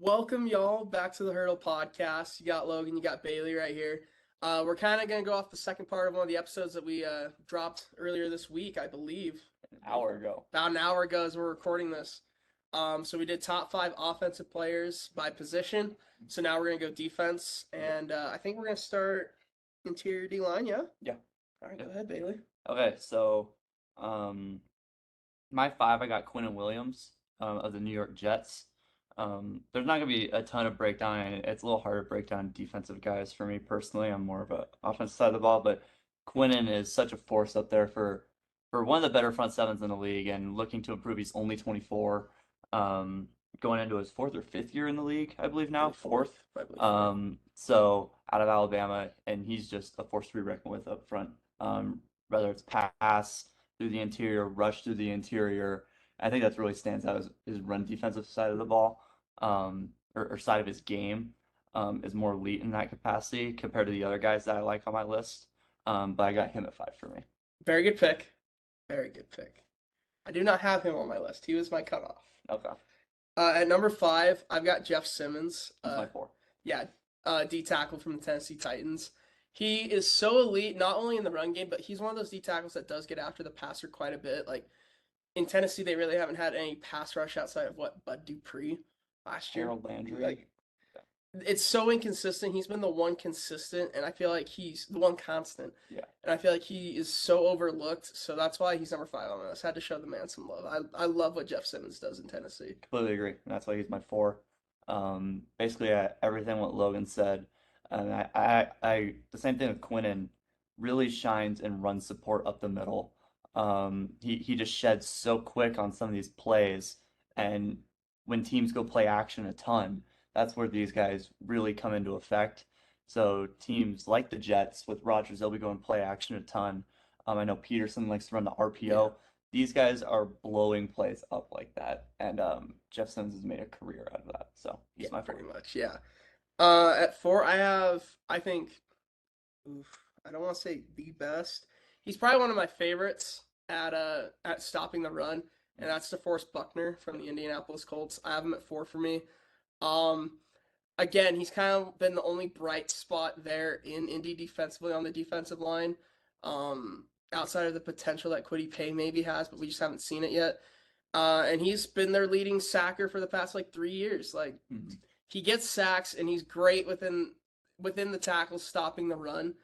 Welcome y'all back to the Hurdle Podcast. You got Logan, you got Bailey right here. We're kind of gonna go off the second part of one of the episodes that we dropped earlier this week, I believe. An hour ago. About an hour ago as we're recording this. So we did top five offensive players by position. So now we're gonna go defense, and I think we're gonna start interior D line. Yeah. Yeah. All right, Yeah. go ahead, Bailey. Okay, so my five, I got Quinn Williams of the New York Jets. There's not gonna be a ton of breakdown, and it's a little harder to break down defensive guys for me personally. I'm more of a offensive side of the ball, but Quinnen is such a force up there for one of the better front sevens in the league, and looking to improve. He's only 24, going into his fourth or fifth year in the league, I believe now, fourth. I believe So out of Alabama, and he's just a force to be reckoned with up front. Whether it's pass through the interior, rush through the interior, I think that's really stands out as his run defensive side of the ball, or side of his game, is more elite in that capacity compared to the other guys that I like on my list. But I got him at five for me. Very good pick. Very good pick. I do not have him on my list. He was my cutoff. Okay, At number five, I've got Jeff Simmons. he's my four. Yeah, D tackle from the Tennessee Titans. He is so elite, not only in the run game, but he's one of those D tackles that does get after the passer quite a bit. Like in Tennessee, they really haven't had any pass rush outside of Bud Dupree last year. Harold Landry. Like it's so inconsistent. He's been the one consistent, and I feel like he's the one constant. Yeah. And I feel like he is so overlooked. So that's why he's number five on my list. Had to show the man some love. I love what Jeff Simmons does in Tennessee. Completely agree. And that's why he's my four. Basically, everything what Logan said. And the same thing with Quinnen, really shines in run support up the middle. He just sheds so quick on some of these plays, and when teams go play action a ton, that's where these guys really come into effect. So teams like the Jets with Rodgers, they'll be going play action a ton. I know Peterson likes to run the RPO. These guys are blowing plays up like that, and Jeff Sims has made a career out of that. So he's my Pretty four. much. Yeah. At four, I think, oof, I don't want to say the best. He's probably one of my favorites at stopping the run, and that's DeForest Buckner from the Indianapolis Colts. I have him at four for me. Um, Again, he's kind of been the only bright spot there in Indy defensively on the defensive line. Outside of the potential that Kwity Paye maybe has, but we just haven't seen it yet. And he's been their leading sacker for the past like 3 years. Like Mhm. he gets sacks and he's great within the tackles stopping the run.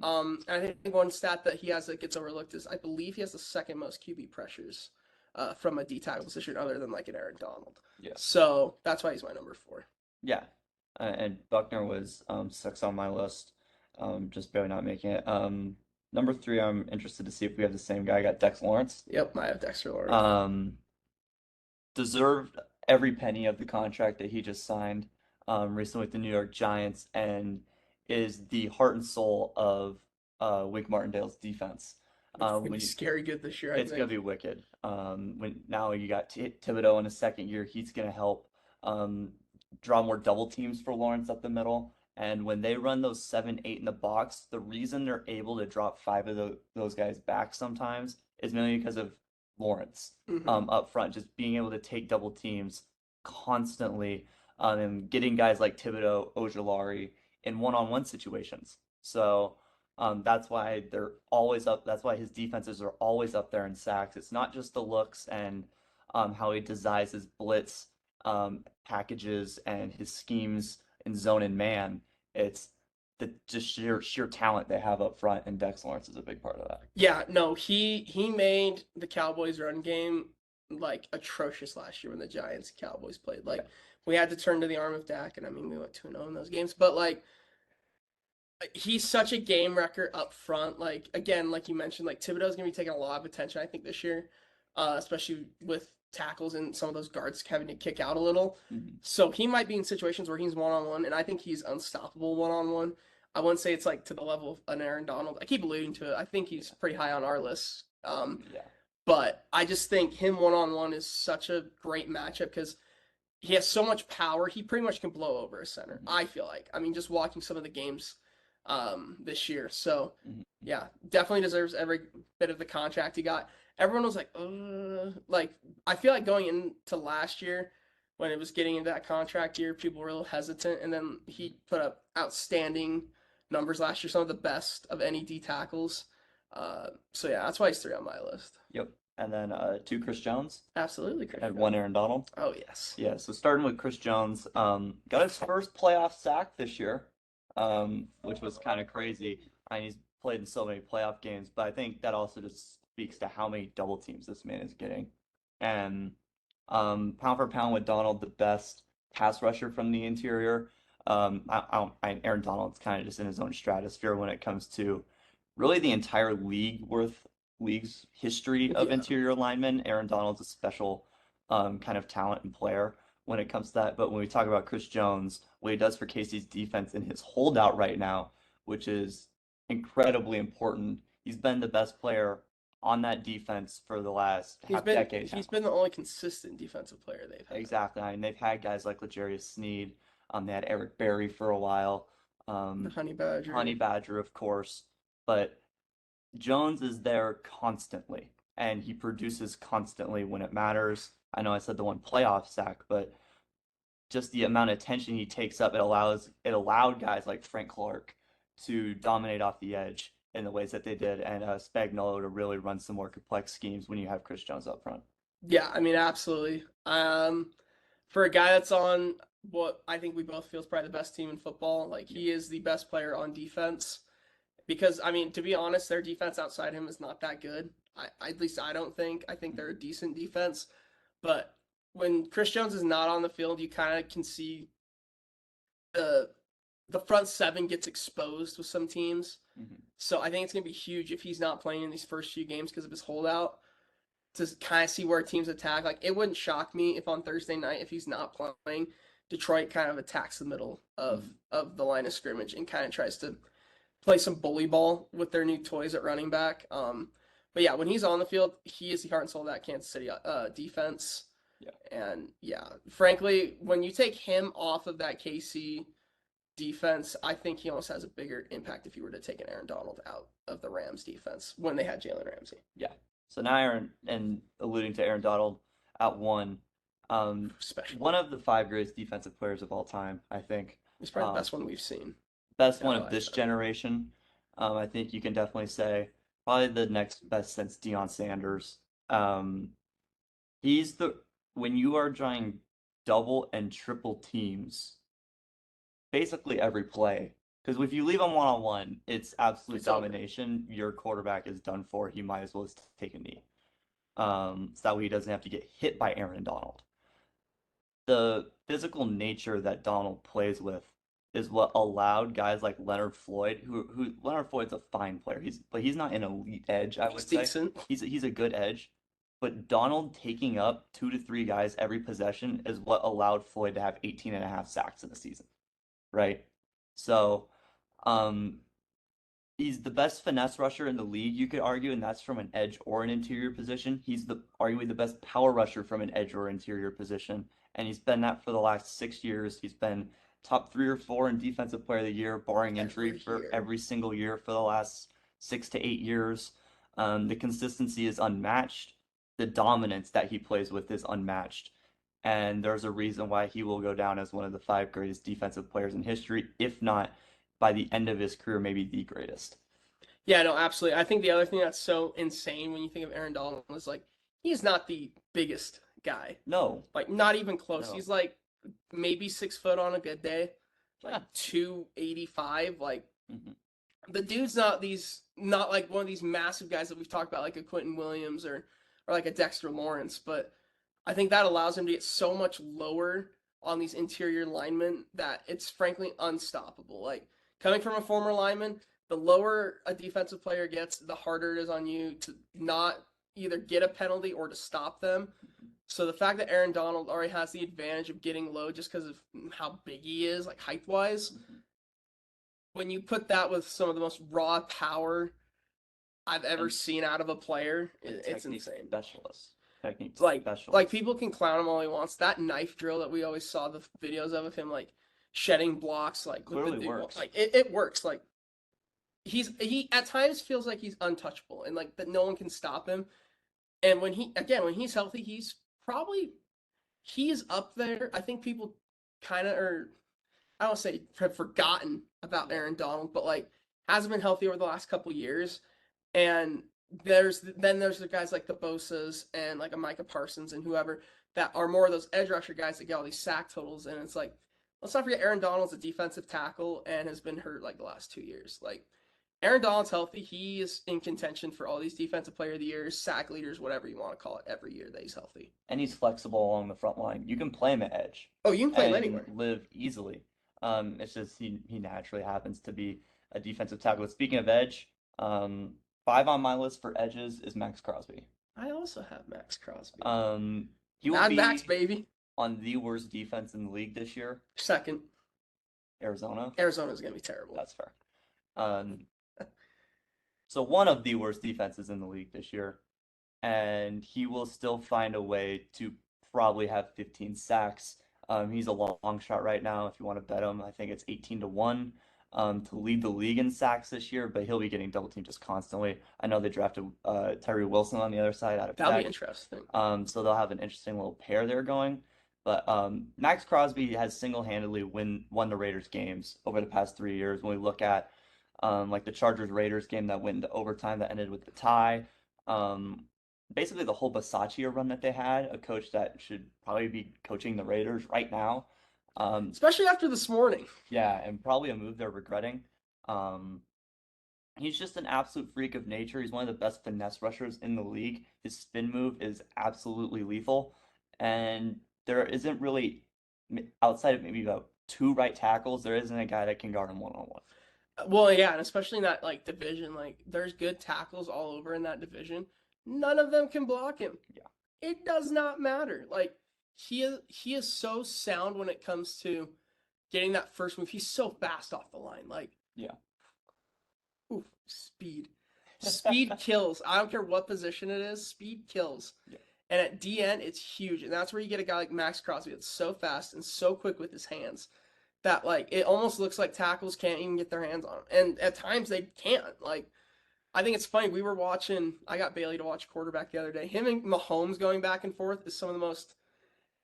I think one stat that he has that gets overlooked is I believe he has the second most QB pressures from a D tackle position other than like an Aaron Donald. Yeah. So that's why he's my number four. Yeah. And Buckner was six on my list, just barely not making it. Number three, I'm interested to see if we have the same guy. I got Dex Lawrence. Yep, I have Dexter Lawrence. Deserved every penny of the contract that he just signed recently with the New York Giants, and is the heart and soul of Wink Martindale's defense. It's gonna be When scary good this year, I It's gonna think. be wicked. When now you got Thibodeau in his second year, he's gonna help draw more double teams for Lawrence up the middle. And when they run those 7, 8 in the box, the reason they're able to drop five of those guys back sometimes is mainly because of Lawrence up front, just being able to take double teams constantly, and getting guys like Thibodeau, Ojulari in one-on-one situations. So that's why they're always up. That's why his defenses are always up there in sacks. It's not just the looks and how he designs his blitz packages and his schemes in zone and man. It's the just sheer talent they have up front, and Dex Lawrence is a big part of that. Yeah, no, he made the Cowboys run game like atrocious last year when the Giants and Cowboys played. Like we had to turn to the arm of Dak, and I mean we went 2-0 in those games, but like he's such a game wrecker up front. Like again, like you mentioned, like Thibodeau's gonna be taking a lot of attention, I think, this year, especially with tackles and some of those guards having to kick out a little. So he might be in situations where he's one on one, and I think he's unstoppable one on one. I wouldn't say it's like to the level of an Aaron Donald. I keep alluding to it. I think he's pretty high on our list. Yeah, But I just think him one on one is such a great matchup because he has so much power. He pretty much can blow over a center. I feel like. I mean, just watching some of the games this year. So yeah, definitely deserves every bit of the contract he got. Everyone was like I feel like going into last year, when it was getting into that contract year, people were a little hesitant, and then he put up outstanding numbers last year, some of the best of any D tackles. So yeah, that's why he's 3 on my list. Yep. And then 2 Chris Jones Absolutely, Chris and Jones. 1 Aaron Donald. Oh yes. Yeah, so starting with Chris Jones, got his first playoff sack this year, which was kind of crazy. I mean, he's played in so many playoff games, but I think that also just speaks to how many double teams this man is getting. And pound for pound with Donald, the best pass rusher from the interior. Aaron Donald's kind of just in his own stratosphere when it comes to really the entire league's history of Yeah. interior linemen. Aaron Donald's a special kind of talent and player when it comes to that. But when we talk about Chris Jones, what he does for KC's defense in his holdout right now, which is incredibly important, he's been the best player on that defense for the last He's half been decade now. he's been the only consistent defensive player they've had. Exactly. I mean, they've had guys like L'Jarius Sneed. They had Eric Berry for a while. The Honey Badger. Honey Badger, of course. But Jones is there constantly, and he produces constantly when it matters. I know I said the one playoff sack, but just the amount of attention he takes up, it allowed guys like Frank Clark to dominate off the edge in the ways that they did, and Spagnuolo to really run some more complex schemes when you have Chris Jones up front. Yeah, I mean, absolutely. For a guy that's on what I think we both feel is probably the best team in football, like he is the best player on defense. Because I mean, to be honest, their defense outside him is not that good. At least I don't think. I think they're a decent defense, but when Chris Jones is not on the field, you kind of can see the the front seven gets exposed with some teams. Mhm. So I think it's gonna be huge if he's not playing in these first few games because of his holdout to kind of see where teams attack. Like it wouldn't shock me if on Thursday night, if he's not playing, Detroit kind of attacks the middle of the line of scrimmage and kind of tries to play some bully ball with their new toys at running back. But yeah, when he's on the field, he is the heart and soul of that Kansas City defense. Yeah. And yeah, frankly, when you take him off of that KC defense, I think he almost has a bigger impact if you were to take an Aaron Donald out of the Rams defense when they had Jalen Ramsey. Yeah. So now Aaron, and alluding to Aaron Donald at one, Especially. one of the 5 greatest defensive players of all time, I think. He's probably the best one we've seen. Best in one our of this lifetime. generation. I think you can definitely say probably the next best since Deion Sanders. Um, he's when you are trying double and triple teams, basically every play. Because if you leave him one on one, it's absolute It's over. domination. Your quarterback is done for. He might as well just take a knee. So that way he doesn't have to get hit by Aaron Donald. The physical nature that Donald plays with is what allowed guys like Leonard Floyd, who Leonard Floyd's a fine player. He's not an elite edge, I would He's say. decent. He's a good edge. But Donald taking up 2 to 3 guys every possession is what allowed Floyd to have 18 and a half sacks in the season. Right? So, um, he's the best finesse rusher in the league, you could argue, and that's from an edge or an interior position. He's arguably the best power rusher from an edge or interior position, and he's been that for the last 6 years. He's been top 3 or 4 in Defensive Player of the Year, barring injury, for every single year for the last 6 to 8 years. The consistency is unmatched. The dominance that he plays with is unmatched. And there's a reason why he will go down as one of the 5 greatest defensive players in history, if not by the end of his career, maybe the greatest. Yeah, no, absolutely. I think the other thing that's so insane when you think of Aaron Donald is like he's not the biggest guy. No, Like not even close. no. He's like maybe 6 foot on a good day. Like Yeah. 285. Like Mhm. the dude's not like one of these massive guys that we've talked about, like a Quentin Williams or like a Dexter Lawrence, but I think that allows him to get so much lower on these interior linemen that it's frankly unstoppable. Like coming from a former lineman, the lower a defensive player gets, the harder it is on you to not either get a penalty or to stop them. So the fact that Aaron Donald already has the advantage of getting low just because of how big he is, like height wise, when you put that with some of the most raw power I've ever And- seen out of a player, And it's technique insane. specialists. Technique Like specialists. people can clown him all he wants. That knife drill that we always saw the videos of him like shedding blocks, like Clearly works. Like it works. Like he at times feels like he's untouchable and like that no one can stop him. And when he's healthy, he's up there. I think people kind of are, I don't say have forgotten about Aaron Donald, but like hasn't been healthy over the last couple years. And there's the guys like the Bosa's and like a Micah Parsons and whoever that are more of those edge rusher guys that get all these sack totals. And it's like, let's not forget Aaron Donald's a defensive tackle and has been hurt like the last 2 years. Like Aaron Donald's healthy. He is in contention for all these defensive player of the years, sack leaders, whatever you want to call it, every year that he's healthy. And he's flexible along the front line. You can play him at edge Oh, you can play him and anywhere. live easily. It's just he naturally happens to be a defensive tackle. But speaking of edge, um, five on my list for edges is Max Crosby. I also have Max Crosby. He will Mad be Max, baby. on the worst defense in the league this year, Second, Arizona. Arizona's going to be terrible. That's fair. So one of the worst defenses in the league this year, and he will still find a way to probably have 15 sacks. He's a long shot right now. If you want to bet him, I think it's 18-1 to lead the league in sacks this year, but he'll be getting double teamed just constantly. I know they drafted Tyree Wilson on the other side out of That'll Tech. be interesting. So they'll have an interesting little pair there going. But Max Crosby has single-handedly won the Raiders games over the past 3 years. When we look at like the Chargers-Raiders game that went into overtime that ended with the tie. Basically the whole Bisaccia run that they had, a coach that should probably be coaching the Raiders right now. Especially after this morning. Yeah, and probably a move they're regretting. He's just an absolute freak of nature. He's one of the best finesse rushers in the league. His spin move is absolutely lethal. And there isn't really, outside of maybe about two right tackles, there isn't a guy that can guard him one-on-one. Well, yeah, and especially in that like division, like there's good tackles all over in that division. None of them can block him. Yeah. It does not matter. Like he is so sound when it comes to getting that first move. He's so fast off the line. Like Yeah. ooh, speed. Speed kills. I don't care what position it is, speed kills. Yeah. And at DN, it's huge. And that's where you get a guy like Max Crosby that's so fast and so quick with his hands that like it almost looks like tackles can't even get their hands on him. And at times they can't. Like I think it's funny. We were watching. I got Bailey to watch quarterback the other day. Him and Mahomes going back and forth is some of the most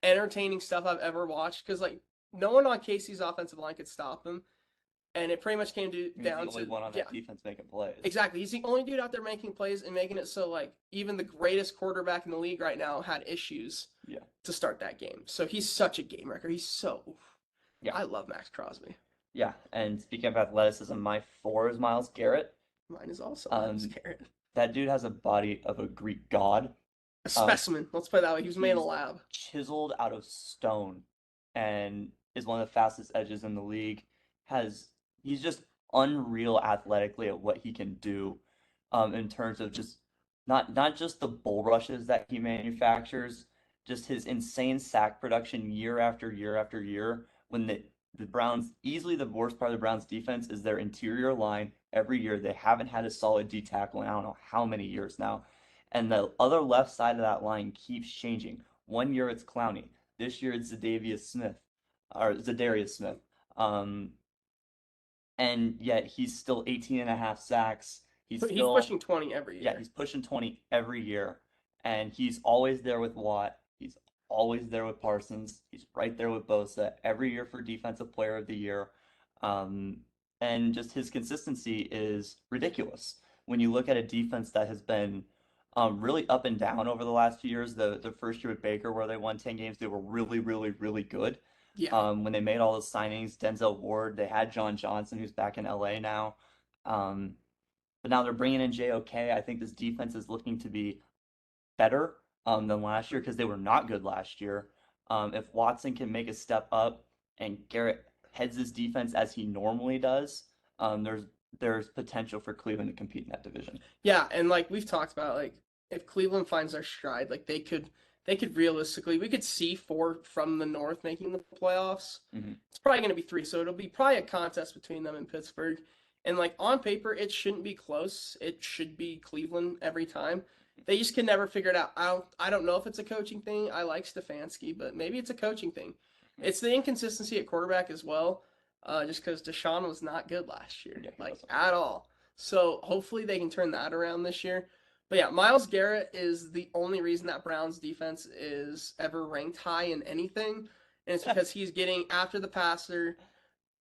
entertaining stuff I've ever watched. Because like no one on Casey's offensive line could stop him, and it pretty much came down He's the only to one on that defense making plays. exactly. He's the only dude out there making plays and making it so like even the greatest quarterback in the league right now had issues. Yeah. To start that game. So he's such a game wrecker. He's so. Yeah. I love Max Crosby. Yeah, and speaking of athleticism, my 4 is Myles Garrett. Mine is also Myles Garrett. That dude has a body of a Greek god. A specimen. Let's put it that way. He was made in a lab. Chiseled out of stone and is one of the fastest edges in the league. He's just unreal athletically at what he can do in terms of just not just the bull rushes that he manufactures, just his insane sack production year after year after year. When the Browns, easily the worst part of the Browns defense is their interior line. Every year they haven't had a solid D tackle in I don't know how many years now. And the other left side of that line keeps changing. One year it's Clowney. This year it's Zadarius Smith. And yet he's still 18 and a half sacks. He's pushing 20 every year. Yeah, he's pushing 20 every year. And he's always there with Watt. He's always there with Parsons. He's right there with Bosa every year for Defensive Player of the Year. And just his consistency is ridiculous. When you look at a defense that has been really up and down over the last few years, the first year with Baker where they won 10 games, they were really, really, really good. Yeah. When they made all those signings, Denzel Ward, they had John Johnson, who's back in LA now. But now they're bringing in JOK. I think this defense is looking to be better than last year because they were not good last year. If Watson can make a step up and Garrett heads this defense as he normally does, there's potential for Cleveland to compete in that division. Yeah, and like we've talked about, like if Cleveland finds their stride, like they could realistically, we could see 4 from the North making the playoffs. Mm-hmm. It's probably going to be 3, so it'll be probably a contest between them and Pittsburgh. And like on paper, it shouldn't be close. It should be Cleveland every time. They just can never figure it out. I don't know if it's a coaching thing. I like Stefanski, but maybe it's a coaching thing. It's the inconsistency at quarterback as well, just because Deshaun was not good last year, Yeah, like at all. So hopefully they can turn that around this year. But yeah, Miles Garrett is the only reason that Browns defense is ever ranked high in anything, and it's because he's getting after the passer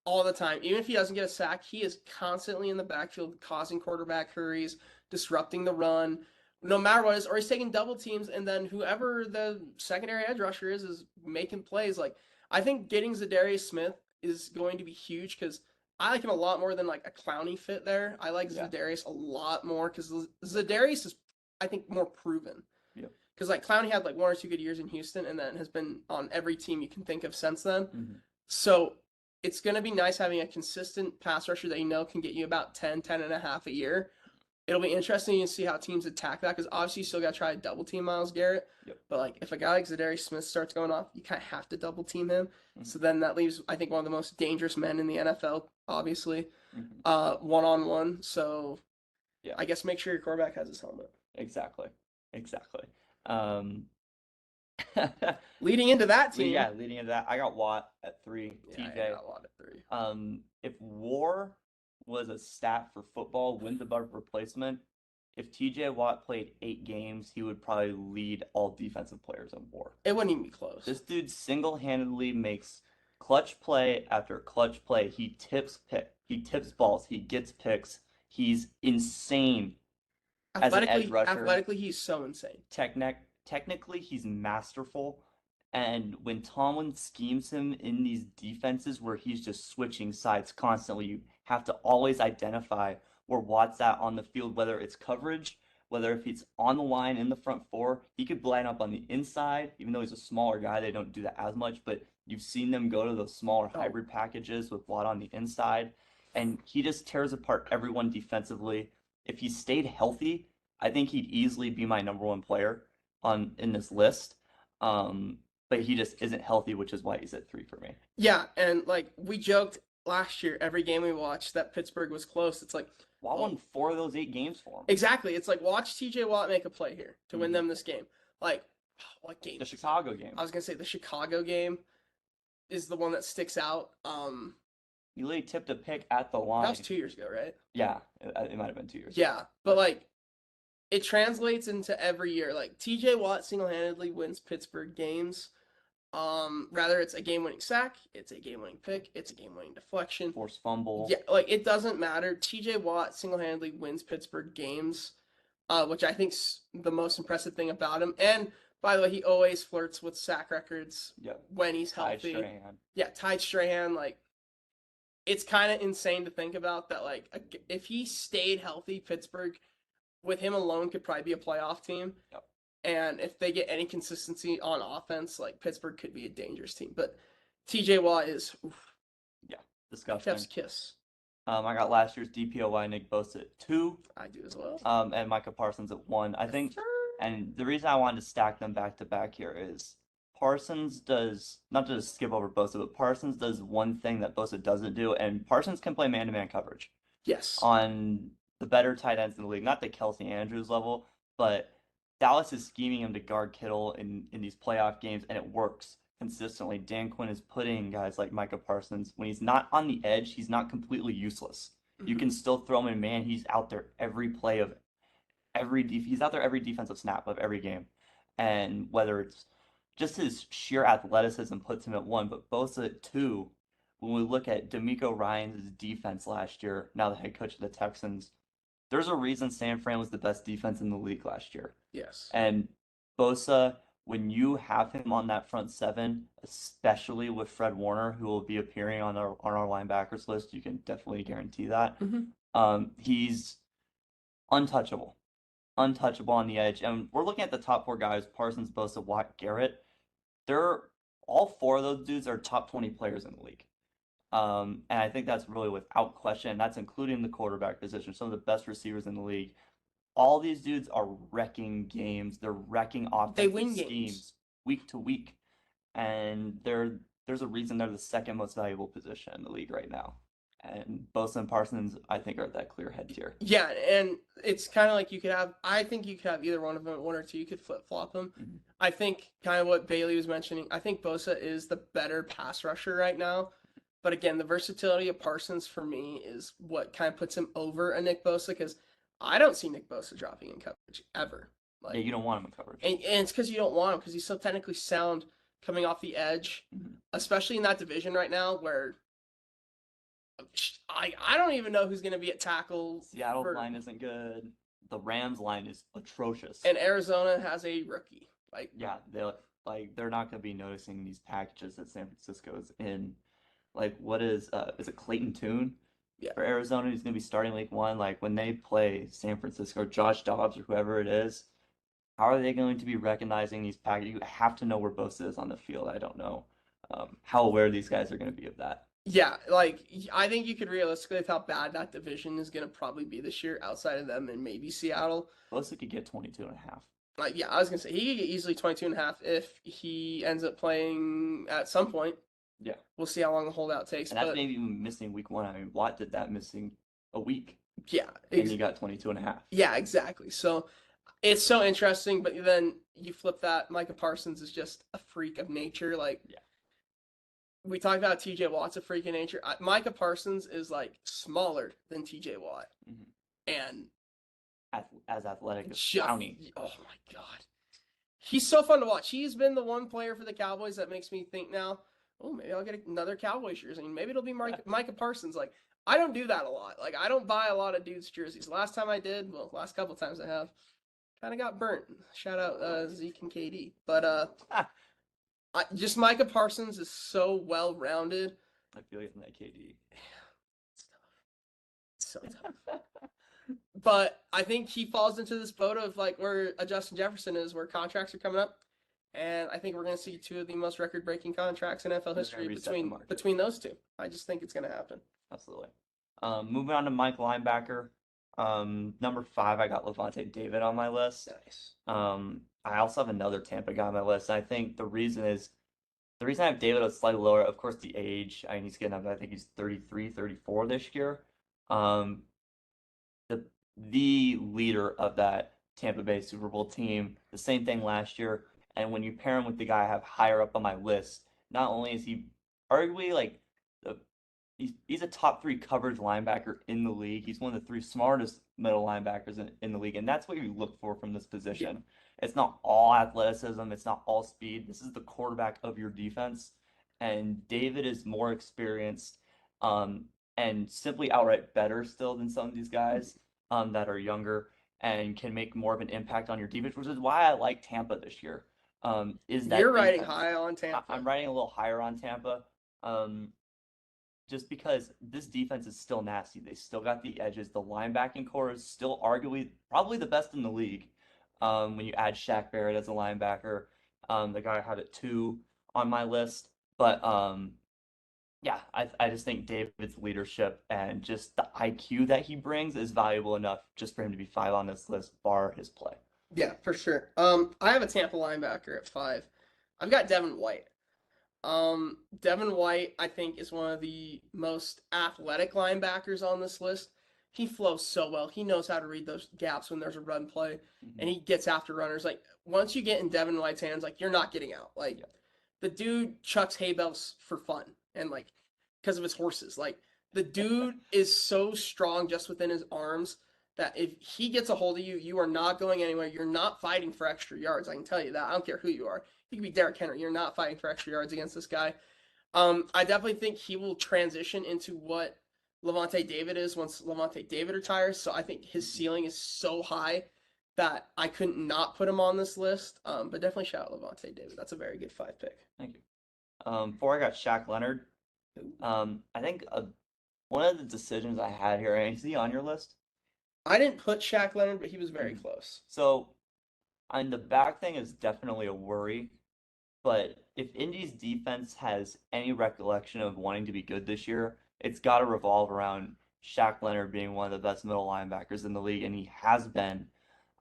all the time. Even if he doesn't get a sack, he is constantly in the backfield causing quarterback hurries, disrupting the run, no matter what it is, or he's taking double teams, and then whoever the secondary edge rusher is making plays. Like I think getting Zadarius Smith is going to be huge because I like him a lot more than like a Clowney fit there. I like Yeah. Zadarius a lot more because Zadarius is, I think, more proven. Yep. Because like Clowney had like one or two good years in Houston and then has been on every team you can think of since then. Mm-hmm. So it's going to be nice having a consistent pass rusher that you know can get you about 10 and a half a year. It'll be interesting to see how teams attack that because obviously you still got to try to double team Miles Garrett. Yep. But like if a guy like Zadarius Smith starts going off, you kind of have to double team him. Mm-hmm. So then that leaves, I think, one of the most dangerous men in the NFL, obviously, Mm-hmm. one on one. So Yeah. I guess make sure your quarterback has his helmet. Exactly. Exactly. Um, Leading into that team, yeah, leading into that, I got Watt at 3, yeah, TJ. I got a lot at 3. If WAR was a stat for football, wins above replacement, if TJ Watt played 8 games, he would probably lead all defensive players in WAR. It wouldn't even be close. This dude single-handedly makes clutch play after clutch play. He tips balls, he gets picks. He's insane as an edge rusher. Athletically, he's so insane. Technically, he's masterful. And when Tomlin schemes him in these defenses where he's just switching sides constantly, you have to always identify where Watt's at on the field, whether it's coverage, whether if he's on the line in the front four, he could line up on the inside, even though he's a smaller guy, they don't do that as much, but you've seen them go to those smaller hybrid packages with Watt on the inside, and he just tears apart everyone defensively. If he stayed healthy, I think he'd easily be my number 1 player in this list. But he just isn't healthy, which is why he's at 3 for me. Yeah, and like we joked last year, every game we watched that Pittsburgh was close. It's like Watt won 4 of those 8 games for him. Exactly. It's like watch TJ Watt make a play here to win them this game. Like what game? The Chicago game. I was gonna say the Chicago game is the one that sticks out. He literally tipped a pick at the line. That was 2 years ago, right? Yeah, it might have been 2 years. Yeah, but like it translates into every year. Like TJ Watt single-handedly wins Pittsburgh games. Rather it's a game-winning sack, it's a game-winning pick, it's a game-winning deflection, forced fumble. Yeah, like it doesn't matter. TJ Watt single-handedly wins Pittsburgh games, which I think's the most impressive thing about him. And by the way, he always flirts with sack records when he's healthy. Ty Strahan, like it's kind of insane to think about that. Like if he stayed healthy, Pittsburgh with him alone could probably be a playoff team. Yep. And if they get any consistency on offense, like Pittsburgh could be a dangerous team. But TJ Watt is disgusting. Chef's kiss. I got last year's DPOY Nick Bosa at 2. I do as well. And Micah Parsons at 1. I think, and the reason I wanted to stack them back to back here is Parsons does, not to skip over Bosa, but Parsons does one thing that Bosa doesn't do, and Parsons can play man-to-man coverage. Yes. On the better tight ends in the league, not the Kelsey Andrews level, but Dallas is scheming him to guard Kittle in these playoff games, and it works consistently. Dan Quinn is putting guys like Micah Parsons, when he's not on the edge, he's not completely useless. Mm-hmm. You can still throw him in man. He's out there every play of he's out there every defensive snap of every game. And whether it's just his sheer athleticism puts him at 1, but Bosa at 2, when we look at D'Amico Ryans' defense last year, now the head coach of the Texans, there's a reason San Fran was the best defense in the league last year. Yes. And Bosa, when you have him on that front 7, especially with Fred Warner, who will be appearing on our linebackers list, you can definitely guarantee that. Mm-hmm. He's untouchable on the edge. And we're looking at the top 4 guys: Parsons, Bosa, Watt, Garrett. They're all 4 of those dudes are top 20 players in the league. And I think that's really without question. That's including the quarterback position, some of the best receivers in the league. All these dudes are wrecking games. They're wrecking offensive schemes week to week. And there's a reason they're the second most valuable position in the league right now. And Bosa and Parsons, I think, are at that clear head tier. Yeah, and it's kind of like I think you could have either one of them, 1 or 2. You could flip-flop them. Mm-hmm. I think kind of what Bailey was mentioning, I think Bosa is the better pass rusher right now. But again, the versatility of Parsons for me is what kind of puts him over a Nick Bosa, because I don't see Nick Bosa dropping in coverage ever. Yeah, Like, you don't want him in coverage. and it's because you don't want him because he's so technically sound coming off the edge, especially in that division right now where I don't even know who's going to be at tackle. Seattle's line isn't good. The Rams line is atrocious. And Arizona has a rookie. Yeah, they're not going to be noticing these packages that San Francisco's in. Like, what is it Clayton Tune? Yeah. For Arizona, who's going to be starting week 1. Like, when they play San Francisco, or Josh Dobbs, or whoever it is, how are they going to be recognizing these packages? You have to know where Bosa is on the field. I don't know how aware these guys are going to be of that. Yeah, like, I think you could realistically tell how bad that division is going to probably be this year outside of them and maybe Seattle. Bosa could get 22.5. Yeah, I was going to say, he could get easily 22.5 if he ends up playing at some point. Yeah. We'll see how long the holdout takes. And that's maybe even missing week 1. I mean, Watt did that missing a week. Yeah. And he got 22.5. Yeah, exactly. So it's so interesting, but then you flip that. Micah Parsons is just a freak of nature. Like, yeah. We talked about TJ Watt's a freak of nature. Micah Parsons is like smaller than TJ Watt. And as athletic as Downey. Oh my God. He's so fun to watch. He's been the one player for the Cowboys that makes me think now, oh, maybe I'll get another Cowboys jersey. I mean, maybe it'll be Micah Parsons. Like, I don't do that a lot. Like, I don't buy a lot of dudes' jerseys. Last time I did, well, last couple times I have, kind of got burnt. Shout out Zeke and KD. But just Micah Parsons is so well-rounded. I feel like that KD. It's tough. It's so tough. But I think he falls into this boat of like where Justin Jefferson is, where contracts are coming up. And I think we're going to see 2 of the most record-breaking contracts in NFL history between those 2. I just think it's going to happen. Absolutely. Moving on to Mike linebacker. Number 5, I got Levante David on my list. Nice. I also have another Tampa guy on my list. And I think the reason I have David a slightly lower, of course, the age. I mean, he's getting up. I think he's 33, 34 this year. The leader of that Tampa Bay Super Bowl team. The same thing last year. And when you pair him with the guy I have higher up on my list, not only is he arguably like he's a top 3 coverage linebacker in the league. He's one of the 3 smartest middle linebackers in the league, and that's what you look for from this position. Yeah. It's not all athleticism. It's not all speed. This is the quarterback of your defense, and David is more experienced and simply outright better still than some of these guys that are younger and can make more of an impact on your defense, which is why I like Tampa this year. Is that you're riding high on Tampa? I'm riding a little higher on Tampa. Just because this defense is still nasty. They still got the edges. The linebacking core is still arguably probably the best in the league. When you add Shaq Barrett as a linebacker, the guy I had at 2 on my list. But yeah, I just think David's leadership and just the IQ that he brings is valuable enough just for him to be 5 on this list, bar his play. Yeah, for sure. I have a Tampa linebacker at 5. I've got Devin White. Devin White, I think, is one of the most athletic linebackers on this list. He flows so well. He knows how to read those gaps when there's a run play, and he gets after runners. Like, once you get in Devin White's hands, like, you're not getting out. Like, the dude chucks hay bales for fun, and, like, because of his horses. Like, the dude is so strong just within his arms that if he gets a hold of you, you are not going anywhere. You're not fighting for extra yards. I can tell you that. I don't care who you are. You could be Derrick Henry. You're not fighting for extra yards against this guy. I definitely think he will transition into what Levante David is once Levante David retires. So I think his ceiling is so high that I couldn't not put him on this list. But definitely shout out Levante David. That's a very good 5 pick. Thank you. 4, I got Shaq Leonard. I think one of the decisions I had here, is he on your list? I didn't put Shaq Leonard, but he was very close. So, the back thing is definitely a worry. But if Indy's defense has any recollection of wanting to be good this year, it's got to revolve around Shaq Leonard being one of the best middle linebackers in the league, and he has been,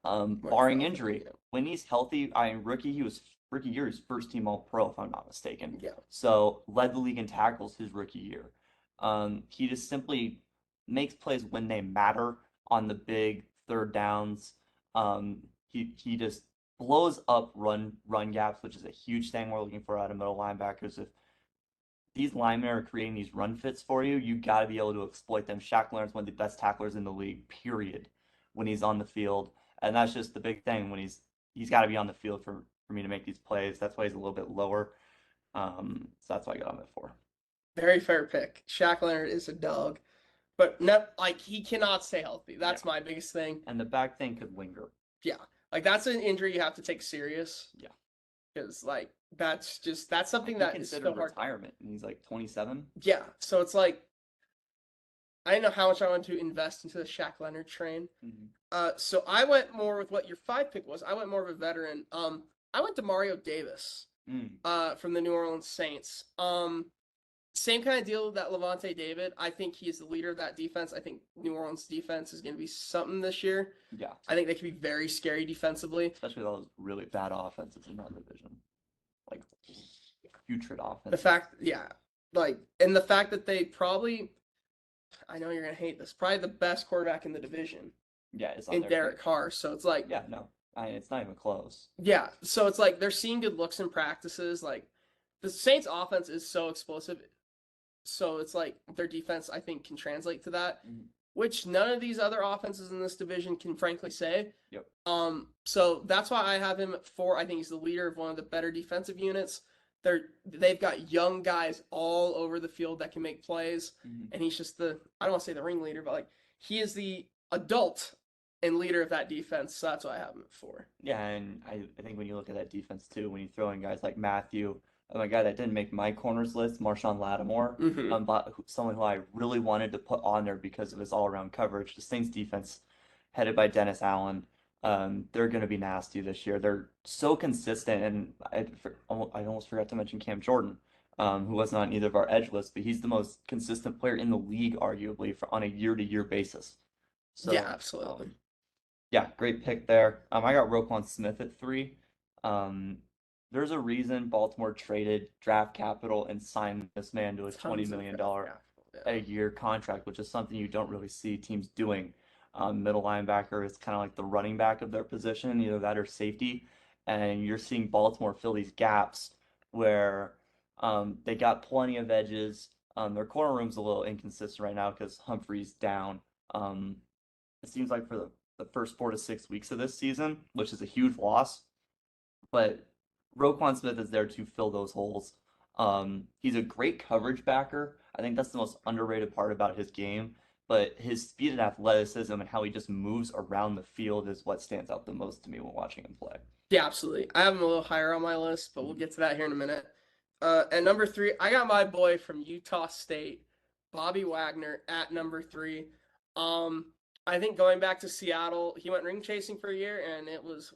barring injury. When he's healthy, rookie year, he was first team All-Pro, if I'm not mistaken. Yeah. So, led the league in tackles his rookie year. He just simply makes plays when they matter on the big third downs. He just blows up run gaps, which is a huge thing we're looking for out of middle linebackers. If these linemen are creating these run fits for you, you got to be able to exploit them. Shaq Leonard's one of the best tacklers in the league, period. when he's on the field, and that's just the big thing when he's got to be on the field for me to make these plays. That's why he's a little bit lower. So that's why I got him at 4. Very fair pick. Shaq Leonard is a dog, but no, like he cannot stay healthy. Yeah, That's my biggest thing. and the back thing could linger. Yeah, like that's an injury you have to take serious Yeah, because like that's something he that is considered so hard. retirement, and he's like 27. Yeah, so it's like I didn't know how much I wanted to invest into the Shaq Leonard train. Mm-hmm. So I went more with what your 5 pick was. I went more of a veteran. I went to Mario Davis. From the New Orleans Saints. Same kind of deal that Levante David. I think he's the leader of that defense. I think New Orleans defense is going to be something this year. Yeah, I think they can be very scary defensively. especially those really bad offenses in that division, like putrid offense. The fact, yeah, like, and the fact that they probably, I know you're going to hate this, probably the best quarterback in the division. Yeah, it's on in their Derek pick. Carr. So it's like, Yeah, no, it's not even close. yeah. So it's like they're seeing good looks in practices. Like the Saints' offense is so explosive. So it's like their defense, I think, can translate to that, which none of these other offenses in this division can frankly say. Yep. So that's why I have him at 4. I think he's the leader of one of the better defensive units. They've got young guys all over the field that can make plays, and he's just I don't want to say the ringleader, but like he is the adult and leader of that defense. So that's why I have him at 4. Yeah, and I think when you look at that defense too, when you throw in guys like Matthew, a guy that didn't make my corners list, Marshawn Lattimore, but someone who I really wanted to put on there because of his all-around coverage. The Saints defense, headed by Dennis Allen, they're going to be nasty this year. They're so consistent, and I almost forgot to mention Cam Jordan, who wasn't on either of our edge lists, but he's the most consistent player in the league, arguably, on a year-to-year basis. So, yeah, absolutely. Yeah, great pick there. I got Roquan Smith at 3. There's a reason Baltimore traded draft capital and signed this man to a $20 million a year contract, which is something you don't really see teams doing. Middle linebacker is kind of like the running back of their position, either that or safety. And you're seeing Baltimore fill these gaps where they got plenty of edges. Their corner room's a little inconsistent right now because Humphrey's down. It seems like for the first 4 to 6 weeks of this season, which is a huge loss. But Roquan Smith is there to fill those holes. He's a great coverage backer. I think that's the most underrated part about his game. But his speed and athleticism and how he just moves around the field is what stands out the most to me when watching him play. Yeah, absolutely. I have him a little higher on my list, but we'll get to that here in a minute. At number 3, I got my boy from Utah State, Bobby Wagner, at number 3. I think going back to Seattle, he went ring chasing for a year, and it was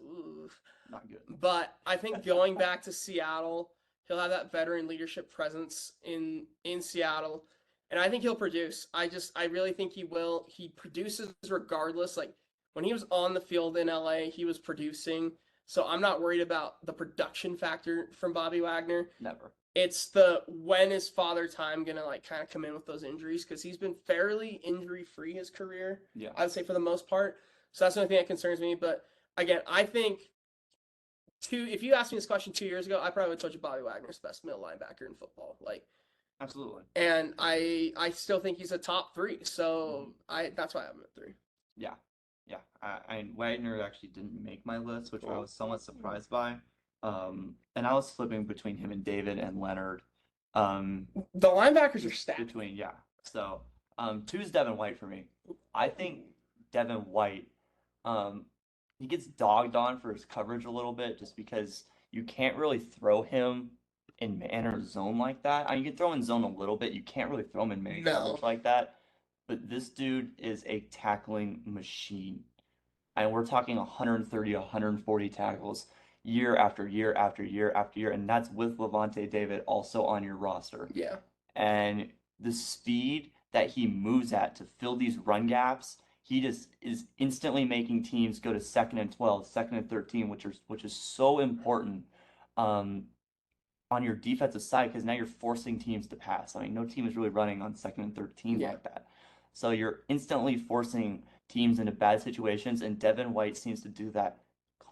not good. But I think going back to Seattle, he'll have that veteran leadership presence in Seattle, and I think he'll produce. I really think he will. He produces regardless. Like when he was on the field in LA, he was producing. So I'm not worried about the production factor from Bobby Wagner. Never. It's the when is father time gonna like kind of come in with those injuries, because he's been fairly injury free his career. Yeah, I would say for the most part. So that's the only thing that concerns me. But again, I think if you asked me this question 2 years ago, I probably would have told you Bobby Wagner's the best middle linebacker in football. Like, absolutely. And I still think he's a top 3. So that's why I have him at 3. Yeah. Wagner actually didn't make my list, which I was somewhat surprised by. And I was flipping between him and David and Leonard. The linebackers are stacked. So 2 is Devin White for me. I think Devin White, he gets dogged on for his coverage a little bit just because you can't really throw him in man or zone like that. I mean, you can throw him in zone a little bit. You can't really throw him in man coverage like that. But this dude is a tackling machine. And we're talking 130, 140 tackles year after year after year after year. And that's with Levante David also on your roster. Yeah. And the speed that he moves at to fill these run gaps, he just is instantly making teams go to 2nd and 12, 2nd and 13, which is so important on your defensive side, because now you're forcing teams to pass. I mean, no team is really running on 2nd and 13 like that. So you're instantly forcing teams into bad situations, and Devin White seems to do that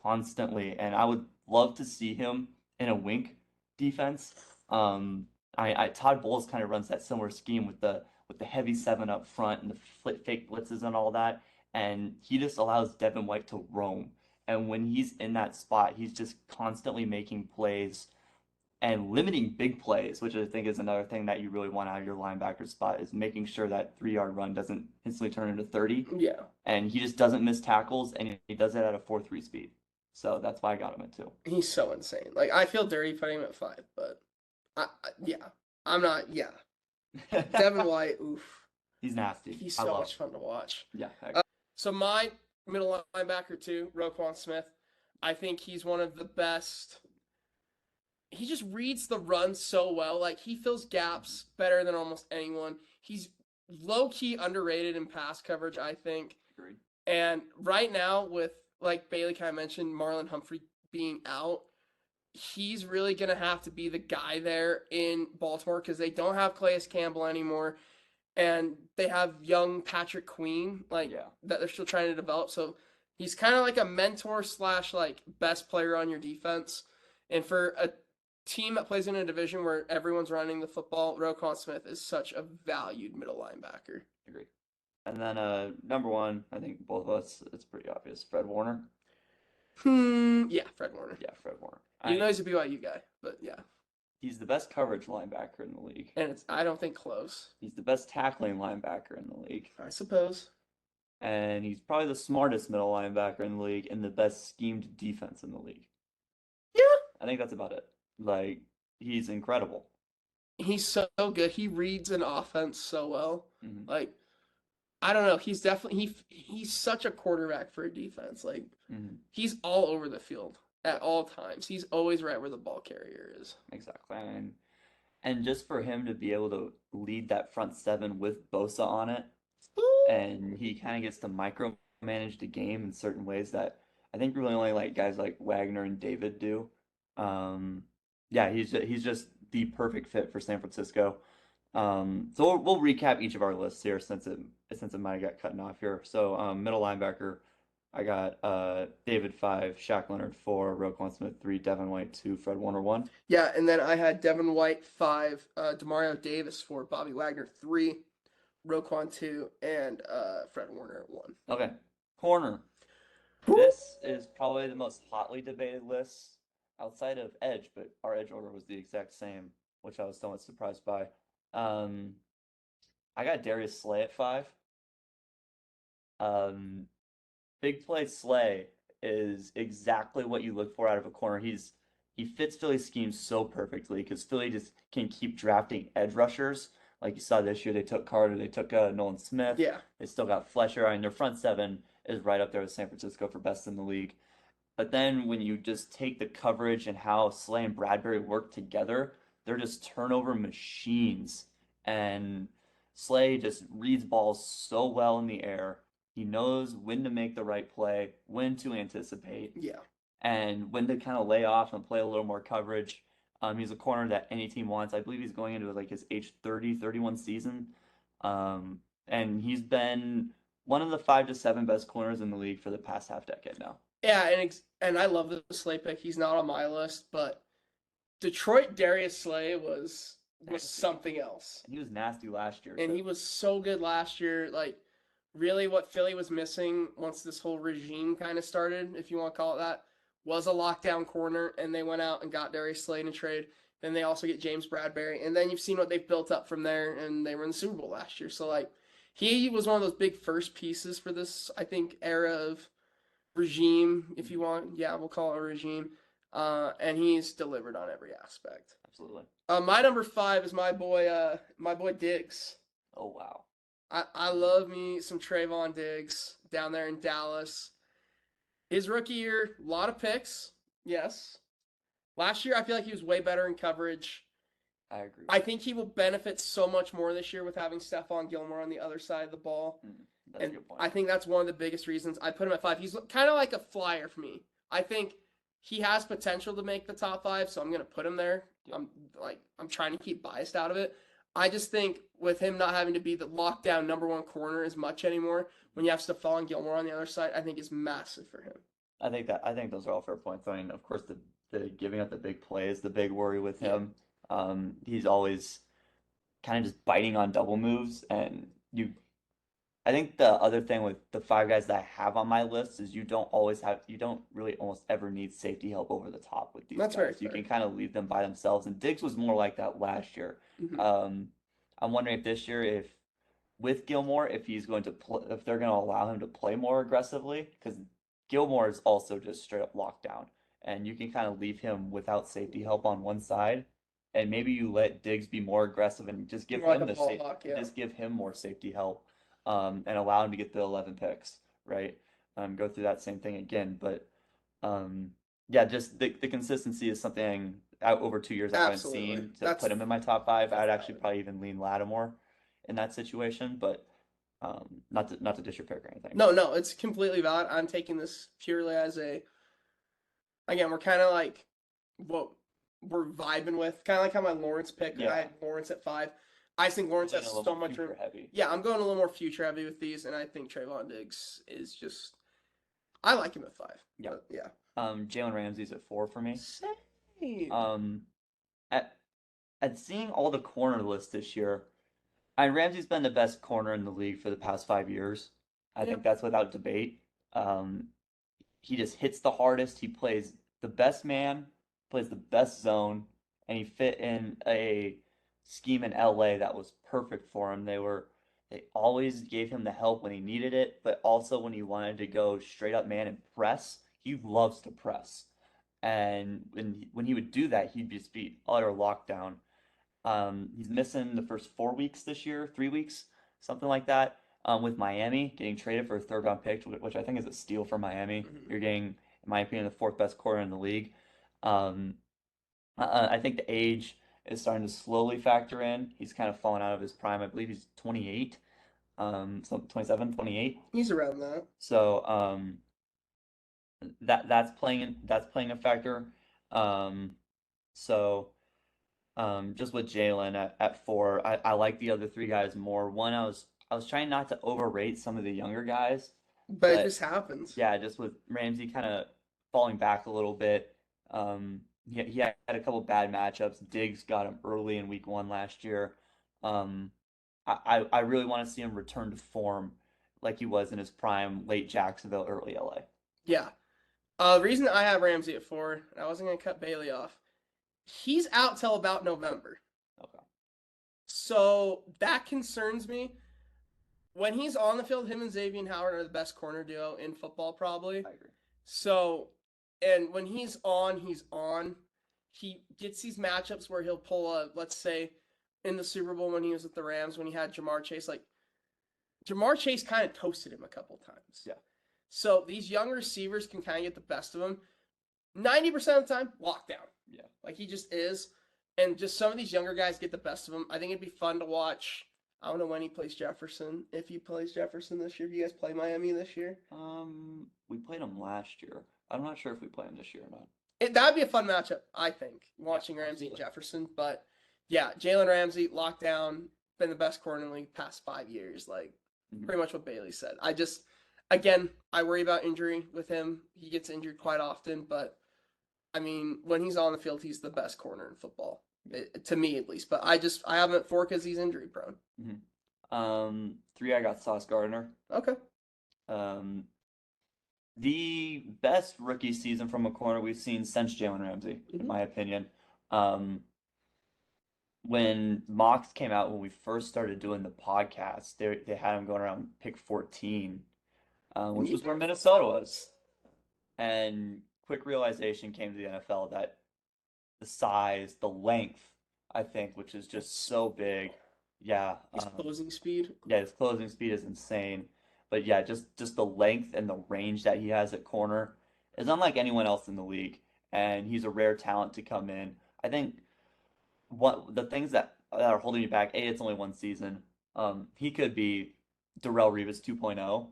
constantly. And I would love to see him in a wink defense. Todd Bowles kind of runs that similar scheme with the heavy 7 up front and the fake blitzes and all that. and he just allows Devin White to roam. And when he's in that spot, he's just constantly making plays and limiting big plays, which I think is another thing that you really want out of your linebacker spot, is making sure that 3 yard run doesn't instantly turn into 30. Yeah, And he just doesn't miss tackles, and he does it at a 4.3 speed. So that's why I got him at 2. he's so insane. Like I feel dirty putting him at 5, but yeah, I'm not. Yeah, Devin White, oof, He's nasty. he's I so love much him. fun to watch. Yeah. So my middle linebacker too, Roquan Smith. I think he's one of the best. He just reads the run so well. Like he fills gaps better than almost anyone. He's low key underrated in pass coverage, I think. Agreed. And right now, with like Bailey kind of mentioned, Marlon Humphrey being out, he's really gonna have to be the guy there in Baltimore because they don't have Calais Campbell anymore, and they have young Patrick Queen like Yeah. that they're still trying to develop. So he's kind of like a mentor slash like best player on your defense, and for a team that plays in a division where everyone's running the football, Roquan Smith is such a valued middle linebacker. Agreed. And then number one, I think both of us, it's pretty obvious. Fred Warner. Yeah, Fred Warner. Yeah, Fred Warner. You know he's a BYU guy, but yeah. He's the best coverage linebacker in the league. And I don't think close. He's the best tackling linebacker in the league. I suppose. And he's probably the smartest middle linebacker in the league and the best schemed defense in the league. Yeah. I think that's about it. Like, he's incredible. He's so good. He reads an offense so well. Mm-hmm. Like, I don't know. He's definitely he's such a quarterback for a defense. Like, he's all over the field at all times. He's always right where the ball carrier is. Exactly. And just for him to be able to lead that front seven with Bosa on it, and he kind of gets to micromanage the game in certain ways that I think really only like guys like Wagner and David do. Yeah, he's just the perfect fit for San Francisco. So we'll recap each of our lists here since it might have got cut off here. So middle linebacker, I got David 5, Shaq Leonard 4, Roquan Smith 3, Devin White 2, Fred Warner 1. Yeah, and then I had Devin White 5, Demario Davis 4, Bobby Wagner 3, Roquan 2, and Fred Warner 1. Okay, corner. This is probably the most hotly debated list outside of edge, but our edge order was the exact same, which I was somewhat surprised by. I got Darius Slay at 5. Big play Slay is exactly what you look for out of a corner. He fits Philly's scheme so perfectly because Philly just can keep drafting edge rushers. Like you saw this year, they took Carter, they took Nolan Smith. Yeah. They still got Fletcher, and their front seven is right up there with San Francisco for best in the league. But then when you just take the coverage and how Slay and Bradbury work together, they're just turnover machines. And Slay just reads balls so well in the air. He knows when to make the right play, when to anticipate, Yeah. and when to kind of lay off and play a little more coverage. He's a corner that any team wants. I believe he's going into like his age 30, 31 season. And he's been one of the 5 to 7 best corners in the league for the past half decade now. Yeah, and I love the Slay pick. He's not on my list, but Detroit Darius Slay was something else. And he was nasty last year. And he was so good last year. Like, really what Philly was missing once this whole regime kind of started, if you want to call it that, was a lockdown corner, and they went out and got Darius Slay in a trade. Then they also get James Bradbury, and then you've seen what they've built up from there, and they were in the Super Bowl last year. So, like, he was one of those big first pieces for this, I think, era of regime, if you want. Yeah, we'll call it a regime. And he's delivered on every aspect. Absolutely. My number 5 is my boy Diggs. Oh, wow. I love me some Trayvon Diggs down there in Dallas. His rookie year, a lot of picks, yes. Last year, I feel like he was way better in coverage. I agree. I think he will benefit so much more this year with having Stephon Gilmore on the other side of the ball. That's a good point. I think that's one of the biggest reasons I put him at 5. He's kind of like a flyer for me. I think he has potential to make the top 5, so I'm going to put him there. Yeah. I'm trying to keep biased out of it. I just think with him not having to be the lockdown number 1 corner as much anymore, when you have Stephon Gilmore on the other side, I think is massive for him. I think those are all fair points. I mean, of course, the giving up the big play is the big worry with him. He's always kind of just biting on double moves, and I think the other thing with the five guys that I have on my list is you don't really almost ever need safety help over the top with these That's very guys. You fair. can kind of leave them by themselves. And Diggs was more like that last year. Hmm. Um, I'm wondering if this year, if with Gilmore, if he's going to if they're going to allow him to play more aggressively, because Gilmore is also just straight up lockdown, and you can kind of leave him without safety help on one side, and maybe you let Diggs be more aggressive and just give More like him a the ball safe, hawk, yeah. just give him more safety help, and allow him to get the 11 picks, right? Go through that same thing again, but um, yeah, just the consistency is something out over 2 years I haven't Absolutely. seen to That's put him in my top five. that's I'd actually valid. probably even lean Lattimore in that situation, but not to dish your pick or anything. No, no, it's completely valid. I'm taking this purely as a again, we're kind of like what we're vibing with, kind of like how my Lawrence pick. I Yeah, had Lawrence at 5. I think you're Lawrence leaning has a little so more much room. future heavy. Yeah, I'm going a little more future heavy with these, and I think Trayvon Diggs is just. I like him at 5, Yeah. but yeah. Jalen Ramsey's at four for me. Same. Um, at at seeing all the corner lists this year, Ramsey's been the best corner in the league for the past 5 years. I Yeah. think that's without debate. Um, he just hits the hardest. He plays the best man, plays the best zone, and he fit in a scheme in LA that was perfect for him. They always gave him the help when he needed it, but also when he wanted to go straight up man and press, he loves to press. And when he would do that, he'd just be utter lockdown. He's missing the first 4 weeks this year, 3 weeks, something like that. With Miami getting traded for a third round pick, which I think is a steal for Miami. Hmm. You're getting, in my opinion, the fourth best corner in the league. Um, I think the age is starting to slowly factor in. He's kind of fallen out of his prime. I believe he's 28, so 27, 28. He's around that. So that's playing a factor. Um, so. Just with Jalen at four, I like the other three guys more. One, I was trying not to overrate some of the younger guys, But it but just happens. yeah, just with Ramsey kind of falling back a little bit. He had a couple bad matchups. Diggs got him early in week one last year. Um, I really want to see him return to form like he was in his prime, late Jacksonville, early LA. Yeah. The reason I have Ramsey at 4, and I wasn't going to cut Bailey off, he's out till about November. Okay, So that concerns me. When he's on the field, him and Xavier Howard are the best corner duo in football, probably. I agree. So, and when he's on, he's on. He gets these matchups where he'll pull a, let's say, in the Super Bowl when he was with the Rams, when he had Jamar Chase, like, Jamar Chase kind of toasted him a couple times. Yeah. So these young receivers can kind of get the best of him. 90% of the time, lockdown. Yeah. Like he just is. And just some of these younger guys get the best of him. I think it'd be fun to watch. I don't know when he plays Jefferson. If he plays Jefferson this year, do you guys play Miami this year? We played him last year. I'm not sure if we play him this year or not. That'd be a fun matchup, I think, Yeah, watching Ramsey and absolutely. Jefferson. But yeah, Jalen Ramsey, lockdown, been the best corner in the league past 5 years. Like Mhm. pretty much what Bailey said. I just, again, I worry about injury with him. He gets injured quite often, but I mean, when he's on the field, he's the best corner in football, to me at least. But I have him at 4 because he's injury prone. Three, I got Sauce Gardner. Okay. Um, the best rookie season from a corner we've seen since Jalen Ramsey, in Mm-hmm. my opinion. Um, when mocks came out when we first started doing the podcast, they had him going around pick 14, And which you, was where Minnesota was. And quick realization came to the NFL that the size, the length, I think, which is just so big. Yeah, his closing speed. yeah, his closing speed is insane. But yeah, just the length and the range that he has at corner is unlike anyone else in the league. And he's a rare talent to come in. I think what the things that are holding me back, it's only one season. He could be Darrelle Revis 2.0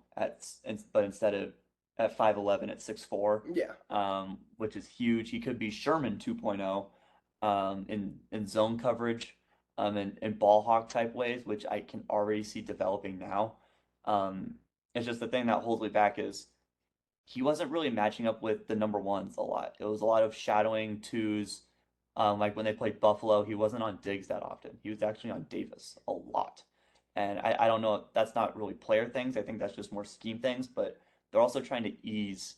but instead of at 5'11 at 6'4, Yeah. which is huge. He could be Sherman 2.0 in zone coverage, in ball hawk type ways, which I can already see developing now. Um, it's just the thing that holds me back is he wasn't really matching up with the number ones a lot. It was a lot of shadowing twos. Like when they played Buffalo, he wasn't on Diggs that often. He was actually on Davis a lot. And I don't know, that's not really player things. I think that's just more scheme things, but they're also trying to ease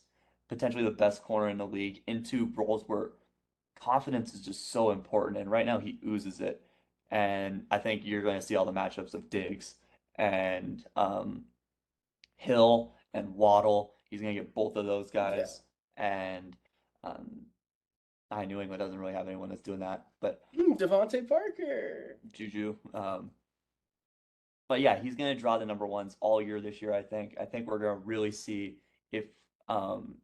potentially the best corner in the league into roles where confidence is just so important. And right now he oozes it. And I think you're going to see all the matchups of Diggs and Hill and Waddle. He's going to get both of those Yeah. guys. And um, New England doesn't really have anyone that's doing that, but Devontae Parker. Juju. But yeah, he's going to draw the number ones all year this year, I think. I think we're going to really see if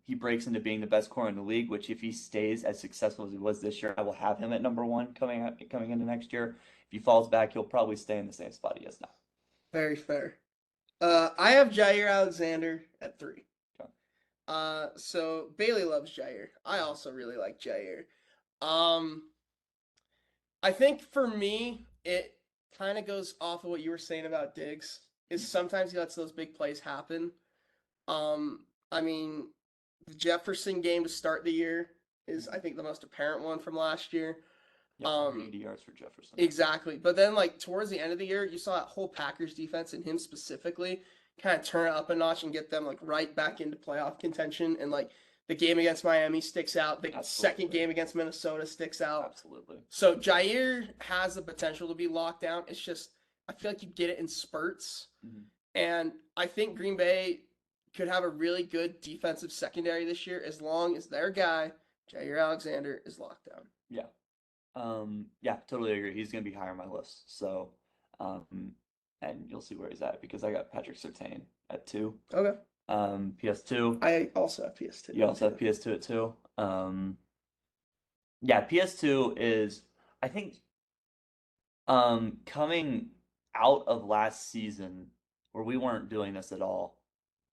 he breaks into being the best corner in the league, which if he stays as successful as he was this year, I will have him at number one coming into next year. If he falls back, he'll probably stay in the same spot he is now. Very fair. I have Jair Alexander at 3. Okay. So Bailey loves Jair. I also really like Jair. Um, I think for me, it kind of goes off of what you were saying about Diggs. Is sometimes he lets those big plays happen. I mean, the Jefferson game to start the year is, I think, the most apparent one from last year. Yeah, Um, 80 yards for Jefferson. exactly. But then, like, towards the end of the year, you saw that whole Packers defense and him specifically kind of turn it up a notch and get them, like, right back into playoff contention. And, like, the game against Miami sticks out. The second game against Minnesota sticks out. Absolutely. So Jair has the potential to be locked down. It's just, I feel like you get it in spurts. Mhm. And I think Green Bay could have a really good defensive secondary this year as long as their guy, Jair Alexander, is locked down. Yeah. Yeah, totally agree. He's gonna be higher on my list. So, and you'll see where he's at because I got Patrick Surtain at 2. Okay. PS2. I also have PS2. You also have PS2 at 2. Yeah, PS2 is, I think, coming out of last season where we weren't doing this at all.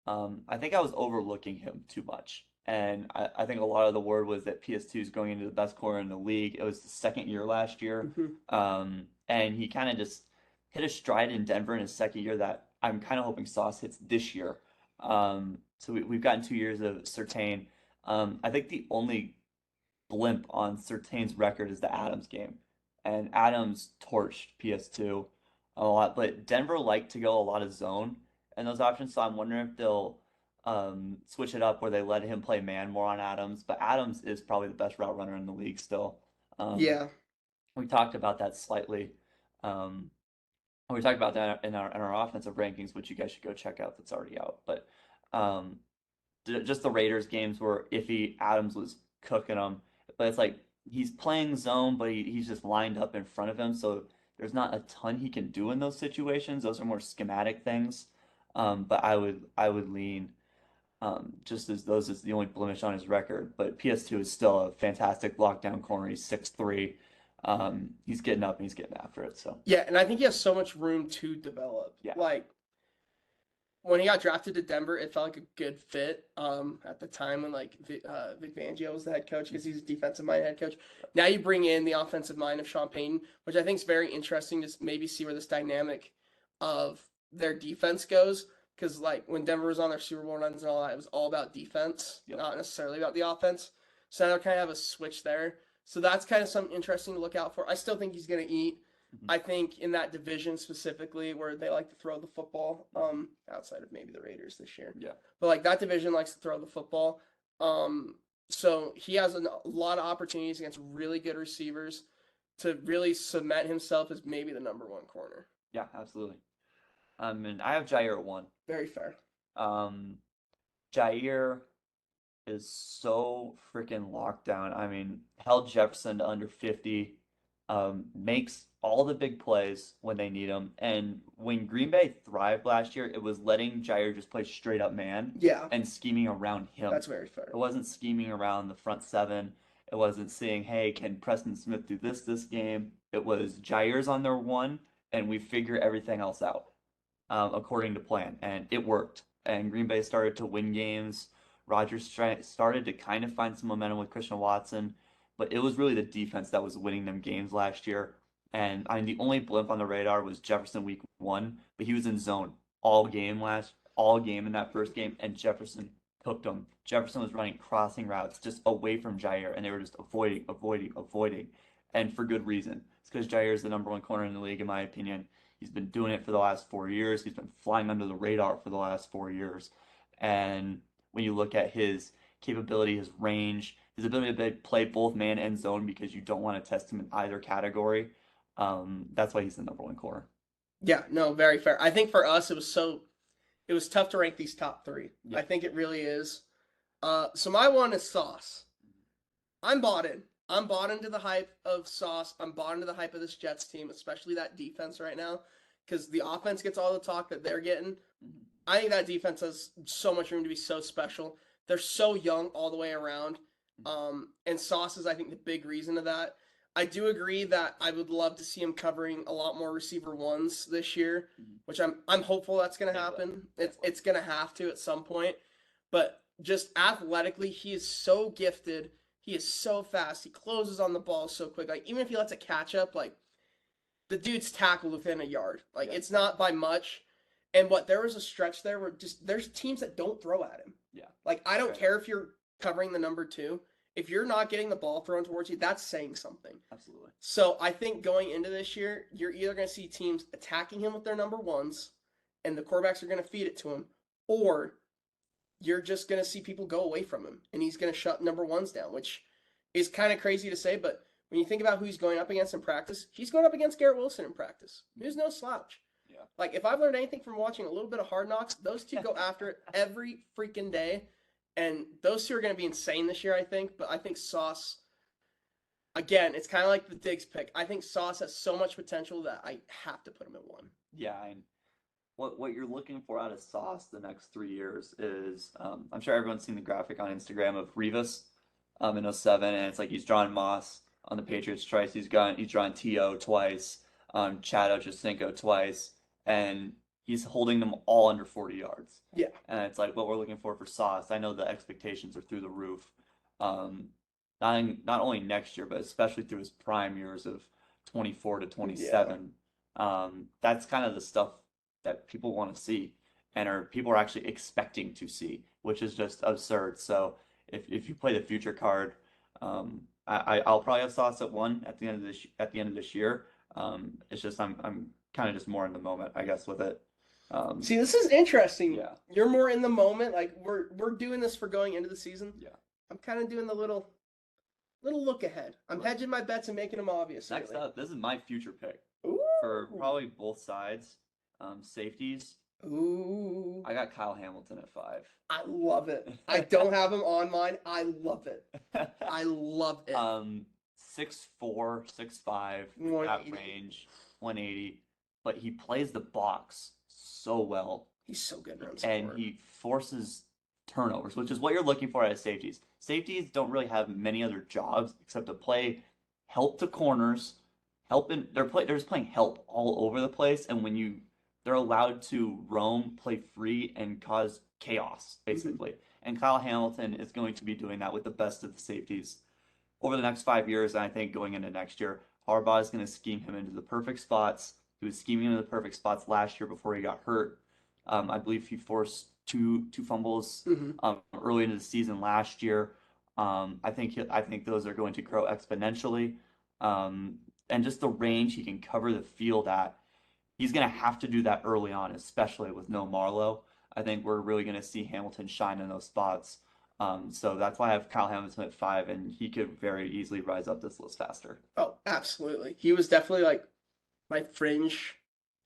I think I was overlooking him too much. And I think a lot of the word was that PS2 is going into the best corner in the league. It was the second year last year. And he kind of just hit a stride in Denver in his second year that I'm kind of hoping Sauce hits this year. So we've gotten 2 years of Surtain. I think the only blimp on Surtain's record is the Adams game. And Adams torched PS2 a lot, but Denver liked to go a lot of zone in those options, so I'm wondering if they'll switch it up where they let him play man more on Adams. But Adams is probably the best route runner in the league still. Yeah. We talked about that slightly. Um, we talked about that in our offensive rankings, which you guys should go check out. That's already out. But um, just the Raiders games were iffy. Adams was cooking them, but it's like he's playing zone, but he's just lined up in front of him, so there's not a ton he can do in those situations. Those are more schematic things. But I would lean just as those is the only blemish on his record. But PS2 is still a fantastic lockdown corner. He's 6'3". He's getting up and he's getting after it. So Yeah, and I think he has so much room to develop. yeah. Like, when he got drafted to Denver, it felt like a good fit at the time when like Vic Fangio was the head coach because he's a defensive minded head coach. Now you bring in the offensive mind of Sean Payton, which I think is very interesting to maybe see where this dynamic of their defense goes. Because like when Denver was on their Super Bowl runs and all that, it was all about defense, not necessarily about the offense. So now they kind of have a switch there. So that's kind of something interesting to look out for. I still think he's going to eat. I think in that division specifically where they like to throw the football, outside of maybe the Raiders this year. Yeah. But like that division likes to throw the football. So he has a lot of opportunities against really good receivers to really cement himself as maybe the number one corner. Yeah, absolutely. And I have Jair at 1. Very fair. Jair is so freaking locked down. I mean, held Jefferson to under 50, makes all the big plays when they need them. And when Green Bay thrived last year, it was letting Jair just play straight up man and scheming around him. That's very fair. It wasn't scheming around the front seven. It wasn't saying, hey, can Preston Smith do this game? It was Jair's on their one, and we figure everything else out according to plan. And it worked. And Green Bay started to win games. Rodgers started to kind of find some momentum with Christian Watson, but it was really the defense that was winning them games last year. And I mean, the only blimp on the radar was Jefferson week 1, but he was in zone all game in that first game, and Jefferson cooked him. Jefferson was running crossing routes just away from Jair, and they were just avoiding, and for good reason. It's because Jair is the number one corner in the league, in my opinion. He's been doing it for the last 4 years. He's been flying under the radar for the last 4 years. And when you look at his capability, his range, his ability to play both man and zone because you don't want to test him in either category, that's why he's the number one corner. Yeah, no, very fair. I think for us it was tough to rank these top three. Yeah. I think it really is. So my one is Sauce. I'm bought in. I'm bought into the hype of Sauce. I'm bought into the hype of this Jets team, especially that defense right now, because the offense gets all the talk that they're getting. Mhm. I think that defense has so much room to be so special. They're so young all the way around. And Sauce is, I think, the big reason of that. I do agree that I would love to see him covering a lot more receiver ones this year, Mhm. which I'm hopeful that's going to happen. It's going to have to at some point. But just athletically, he is so gifted. He is so fast. He closes on the ball so quick. Like even if he lets it catch up, like the dude's tackled within a yard. Like Yeah. it's not by much. And what there was a stretch there where just there's teams that don't throw at him. Yeah. Like I don't Right. care if you're covering the number two. If you're not getting the ball thrown towards you, that's saying something. Absolutely. So I think going into this year, you're either going to see teams attacking him with their number ones, and the quarterbacks are going to feed it to him, or you're just going to see people go away from him, and he's going to shut number ones down, which is kind of crazy to say, but when you think about who he's going up against in practice, he's going up against Garrett Wilson in practice. There's no slouch. Yeah. Like, if I've learned anything from watching a little bit of Hard Knocks, those two go after it every freaking day. And those two are going to be insane this year, I think. But I think Sauce, again, it's kind of like the Diggs pick. I think Sauce has so much potential that I have to put him at one. Yeah, and what you're looking for out of Sauce the next 3 years is I'm sure everyone's seen the graphic on Instagram of Revis in '07, and it's like he's drawn Moss on the Patriots twice. He's drawn T.O. twice, Chad Ochocinco twice, and he's holding them all under 40 yards. Yeah. And it's like what we're looking for Sauce. I know the expectations are through the roof. Not only next year, but especially through his prime years of 24 to 27. That's kind of the stuff that people want to see and people are actually expecting to see, which is just absurd. So if you play the future card, I'll probably have Sauce at one at the end of this year. It's just I'm kind of just more in the moment, I guess, with it. See, this is interesting. Yeah. You're more in the moment. Like we're doing this for going into the season. Yeah. I'm kind of doing the little look ahead. I'm hedging my bets and making them obvious. Next lately. up, this is my future pick Ooh. for probably both sides. Safeties. Ooh. I got Kyle Hamilton at 5. I love it. I don't have him on mine. I love it. I love it. 6'4", 6'5", that 180. range, 180, but he plays the box so well, He's so good in run and support. he forces turnovers, which is what you're looking for out of safeties. Safeties don't really have many other jobs except to play help to corners, they're just playing help all over the place, and when they're allowed to roam, play free, and cause chaos, basically. And Kyle Hamilton is going to be doing that with the best of the safeties over the next 5 years. And I think going into next year, Harbaugh is going to scheme him into the perfect spots. He was scheming into the perfect spots last year before he got hurt. I believe he forced two fumbles early into the season last year. I think those are going to grow exponentially. And just the range he can cover the field at, he's going to have to do that early on, especially with no Marlowe. I think we're really going to see Hamilton shine in those spots. So that's why I have Kyle Hamilton at 5, and he could very easily rise up this list faster. Oh, absolutely. He was definitely like my fringe.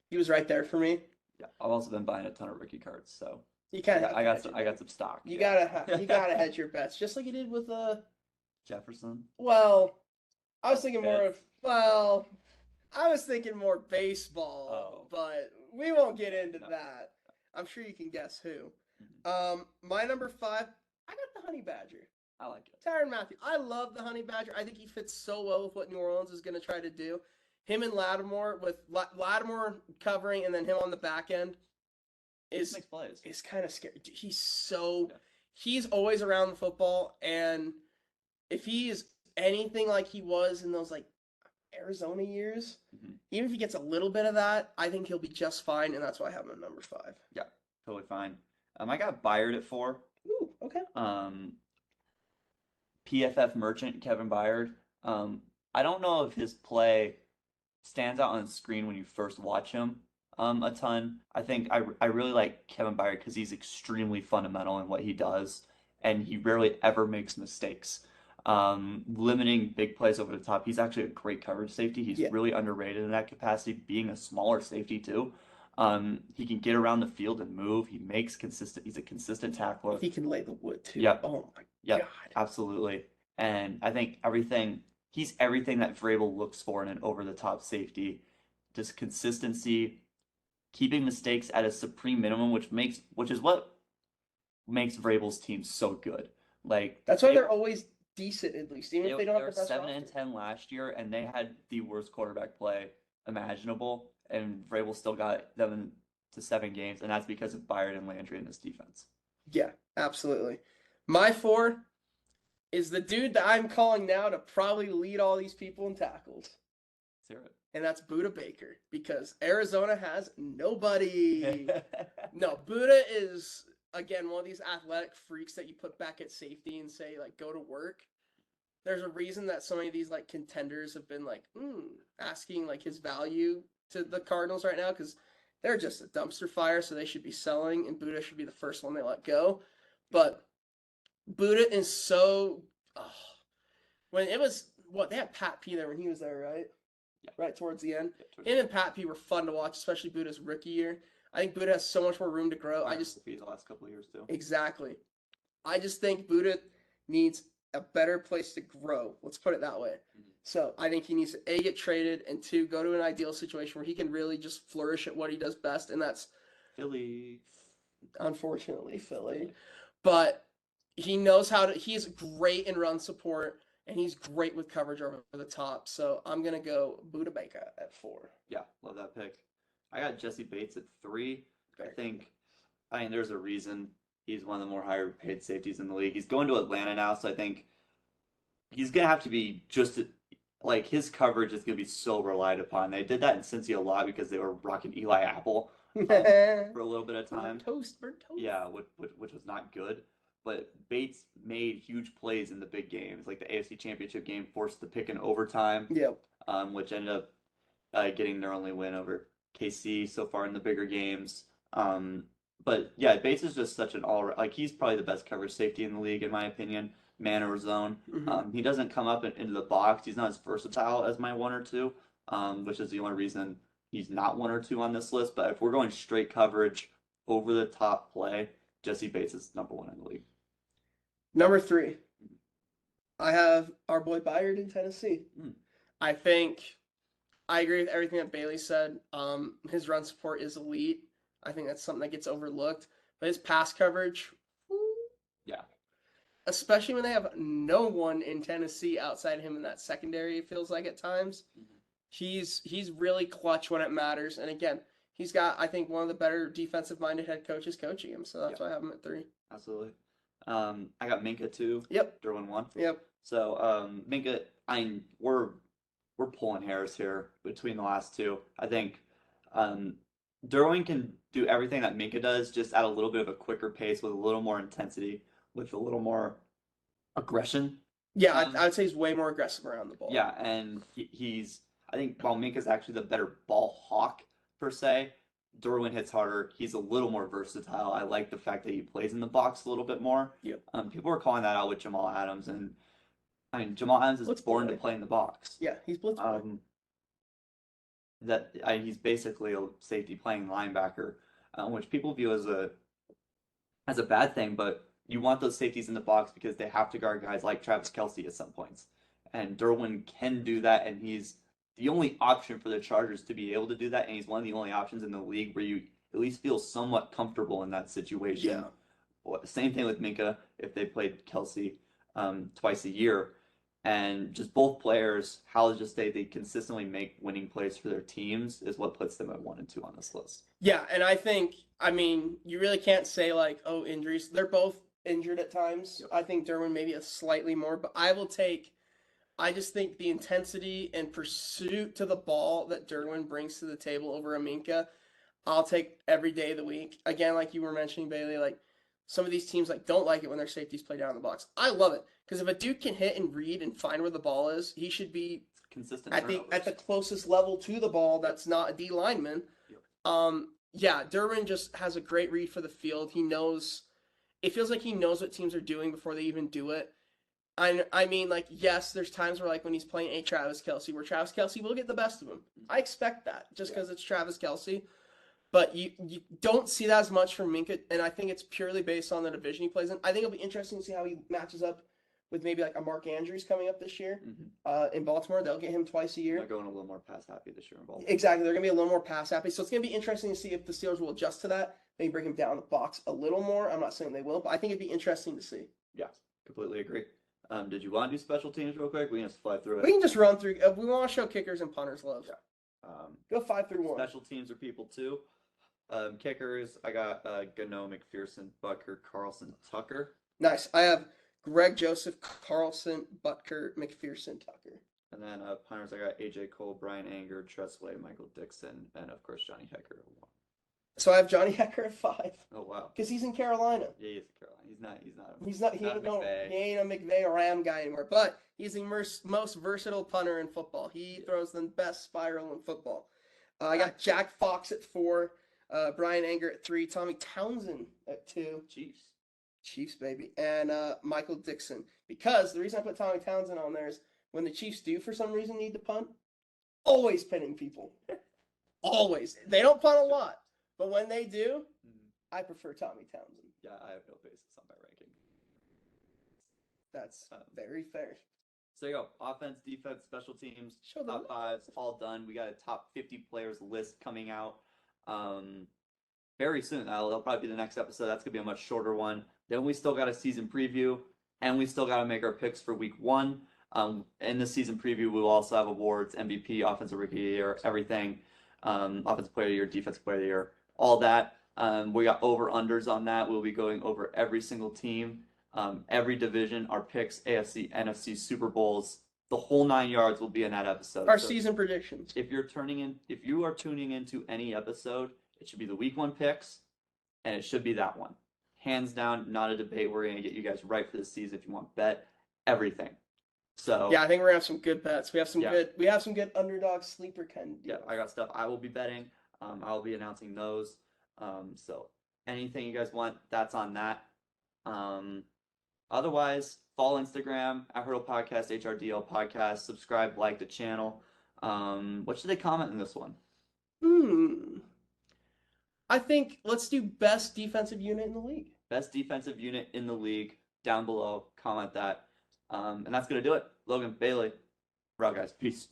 He was right there for me. Yeah, I've also been buying a ton of rookie cards, so You kind of I got some stock. You yeah. gotta hedge your bets, just like you did with Jefferson. Well, I was thinking more of I was thinking more baseball, but we won't get into that. I'm sure you can guess who. My number 5, I got the Honey Badger. I like it. Tyrann Mathieu. I love the Honey Badger. I think he fits so well with what New Orleans is going to try to do. Him and Lattimore, with Lattimore covering and then him on the back end, is kind of scary. He's always around the football, and if he is anything like he was in those like Arizona years, even if he gets a little bit of that, I think he'll be just fine, and that's why I have him at number 5. Yeah, totally fine. I got Byard at 4. Ooh, okay. PFF merchant Kevin Byard. I don't know if his play stands out on the screen when you first watch him a ton. I really like Kevin Byard because he's extremely fundamental in what he does, and he rarely ever makes mistakes. Limiting big plays over the top. He's actually a great coverage safety. He's Yeah. really underrated in that capacity, being a smaller safety too. He can get around the field and move. He's a consistent tackler. He can lay the wood too. Yep. Oh my Yep, God. absolutely. And I think he's everything that Vrabel looks for in an over-the-top safety. Just consistency, keeping mistakes at a supreme minimum, which is what makes Vrabel's team so good. Like That's why they're always decent, at least, even if they don't they have were the best 7-10 last year, and they had the worst quarterback play imaginable, and Vrabel still got them to 7 games, and that's because of Byard and Landry in this defense. Yeah, absolutely. My 4 is the dude that I'm calling now to probably lead all these people in tackles. Let's hear it. And that's Buda Baker, because Arizona has nobody. No, Buda is, again, one of these athletic freaks that you put back at safety and say, like, go to work. There's a reason that so many of these, like, contenders have been, like, asking, like, his value to the Cardinals right now, because they're just a dumpster fire, so they should be selling, and Buda should be the first one they let go. But Buda is so... when it was... they had Pat P there when he was there, right? Yeah. Right towards the end. Yeah, Him and Pat P were fun to watch, especially Buda's rookie year. I think Buda has so much more room to grow. the last couple of years too. Exactly. I just think Buda needs a better place to grow. Let's put it that way. Mhm. So I think he needs to A, get traded, and 2, go to an ideal situation where he can really just flourish at what he does best, and that's Philly. unfortunately Philly. But he knows how to. He's great in run support, and he's great with coverage over the top. So I'm gonna go Buda Baker at 4. Yeah, love that pick. I got Jesse Bates at 3. Okay. I mean, there's a reason he's one of the more higher paid safeties in the league. He's going to Atlanta now, so I think he's gonna have to be just like his coverage is gonna be so relied upon. They did that in Cincy a lot because they were rocking Eli Apple for a little bit of time. Burnt toast. Yeah, which was not good. But Bates made huge plays in the big games, like the AFC Championship game, forced the pick in overtime, Yep. which ended up getting their only win over KC so far in the bigger games. But yeah, Bates is just such an he's probably the best coverage safety in the league in my opinion, man or zone. Mm-hmm. He doesn't come up into the box. He's not as versatile as my 1 or 2, which is the only reason he's not 1 or 2 on this list. But if we're going straight coverage, over the top play, Jesse Bates is number 1 in the league. Number 3, I have our boy Byard in Tennessee. I think I agree with everything that Bailey said. His run support is elite. I think that's something that gets overlooked. But his pass coverage, yeah, especially when they have no one in Tennessee outside him in that secondary, it feels like at times. He's really clutch when it matters. And again, he's got, I think, one of the better defensive-minded head coaches coaching him. So that's why I have him at 3. Absolutely. I got Minka 2. Yep. Derwin 1. Yep. So Minka, we're pulling hairs here between the last 2. I think Derwin can do everything that Minka does, just at a little bit of a quicker pace with a little more intensity, with a little more aggression. Yeah, I would say he's way more aggressive around the ball. Yeah, and I think while Minka's actually the better ball hawk per se, Derwin hits harder. He's a little more versatile. I like the fact that he plays in the box a little bit more. Yep. People are calling that out with Jamal Adams, and I mean Jamal Adams is born to play in the box. Yeah, he's blitz boy. He's basically a safety playing linebacker, which people view as a bad thing, but you want those safeties in the box because they have to guard guys like Travis Kelce at some points. And Derwin can do that, and he's the only option for the Chargers to be able to do that, and he's one of the only options in the league where you at least feel somewhat comfortable in that situation. Yeah. Same thing with Minka if they played Kelce twice a year. And just both players, how just they consistently make winning plays for their teams is what puts them at 1 and 2 on this list. Yeah, and I think, I mean, you really can't say like, oh, injuries. They're both injured at times. Yep. I think Derwin maybe a slightly more, but I just think the intensity and pursuit to the ball that Derwin brings to the table over Minka, I'll take every day of the week. Again, like you were mentioning, Bailey, like some of these teams like don't like it when their safeties play down in the box. I love it because if a dude can hit and read and find where the ball is, he should be consistent at the turnovers. closest level to the ball that's not a D lineman. Yep. Yeah, Durbin just has a great read for the field. He knows. It feels like he knows what teams are doing before they even do it. I mean, like, yes, there's times where, like, when he's playing a Travis Kelce, where Travis Kelce will get the best of him. I expect that just because it's Travis Kelce. But you don't see that as much from Minka, and I think it's purely based on the division he plays in. I think it'll be interesting to see how he matches up with maybe like a Mark Andrews coming up this year in Baltimore. They'll get him twice a year. They're going a little more pass happy this year in Baltimore. Exactly. They're going to be a little more pass happy. So it's going to be interesting to see if the Steelers will adjust to that. Maybe bring him down the box a little more. I'm not saying they will, but I think it'd be interesting to see. Yeah, completely agree. Did you want to do special teams real quick? We can just fly through it. We can just run through. We want to show kickers and punters love. Yeah. Go 5 through 1. Special teams are people too. Kickers, I got Gano, McPherson, Butker, Carlson, Tucker. Nice. I have Greg Joseph, Carlson, Butker, McPherson, Tucker. And then punters, I got AJ Cole, Brian Anger, Tressway, Michael Dixon, and of course Johnny Hecker at 1. So I have Johnny Hecker at 5. Oh wow. Because he's in Carolina. Yeah, he is in Carolina. He ain't a McVay or Ram guy anymore. But he's the most versatile punter in football. He throws the best spiral in football. I got Jack Fox at 4, Brian Anger at 3, Tommy Townsend at 2. Chiefs, baby. And Michael Dixon. Because the reason I put Tommy Townsend on there is when the Chiefs do for some reason need to punt, always pinning people. Always. They don't punt a lot. But when they do, I prefer Tommy Townsend. Yeah, I have no basis on my ranking. That's very fair. So you go. Offense, defense, special teams, Show top 5s, all done. We got a top 50 players list coming out very soon. That'll probably be the next episode. That's going to be a much shorter one. Then we still got a season preview, and we still got to make our picks for week 1. In the season preview, we will also have awards, MVP, Offensive Rookie of the Year, everything. Offensive Player of the Year, Defensive Player of the Year, all that. We got over-unders on that. We'll be going over every single team, every division, our picks, AFC, NFC, Super Bowls, the whole 9 yards will be in that episode. Our season predictions. If you are tuning into any episode, it should be the week 1 picks, and it should be that one. Hands down, not a debate. We're going to get you guys right for the season if you want bet everything. So yeah, I think we're gonna have some good bets. We have some good underdog sleeper kind of deals. Yeah, I got stuff I will be betting. I'll be announcing those. So anything you guys want, that's on that. Otherwise, follow Instagram, Hurdle Podcast, HRDL Podcast. Subscribe, like the channel. What should they comment in this one? I think let's do best defensive unit in the league. Best defensive unit in the league. Down below, comment that. And that's going to do it. Logan, Bailey, we're out, guys. Peace.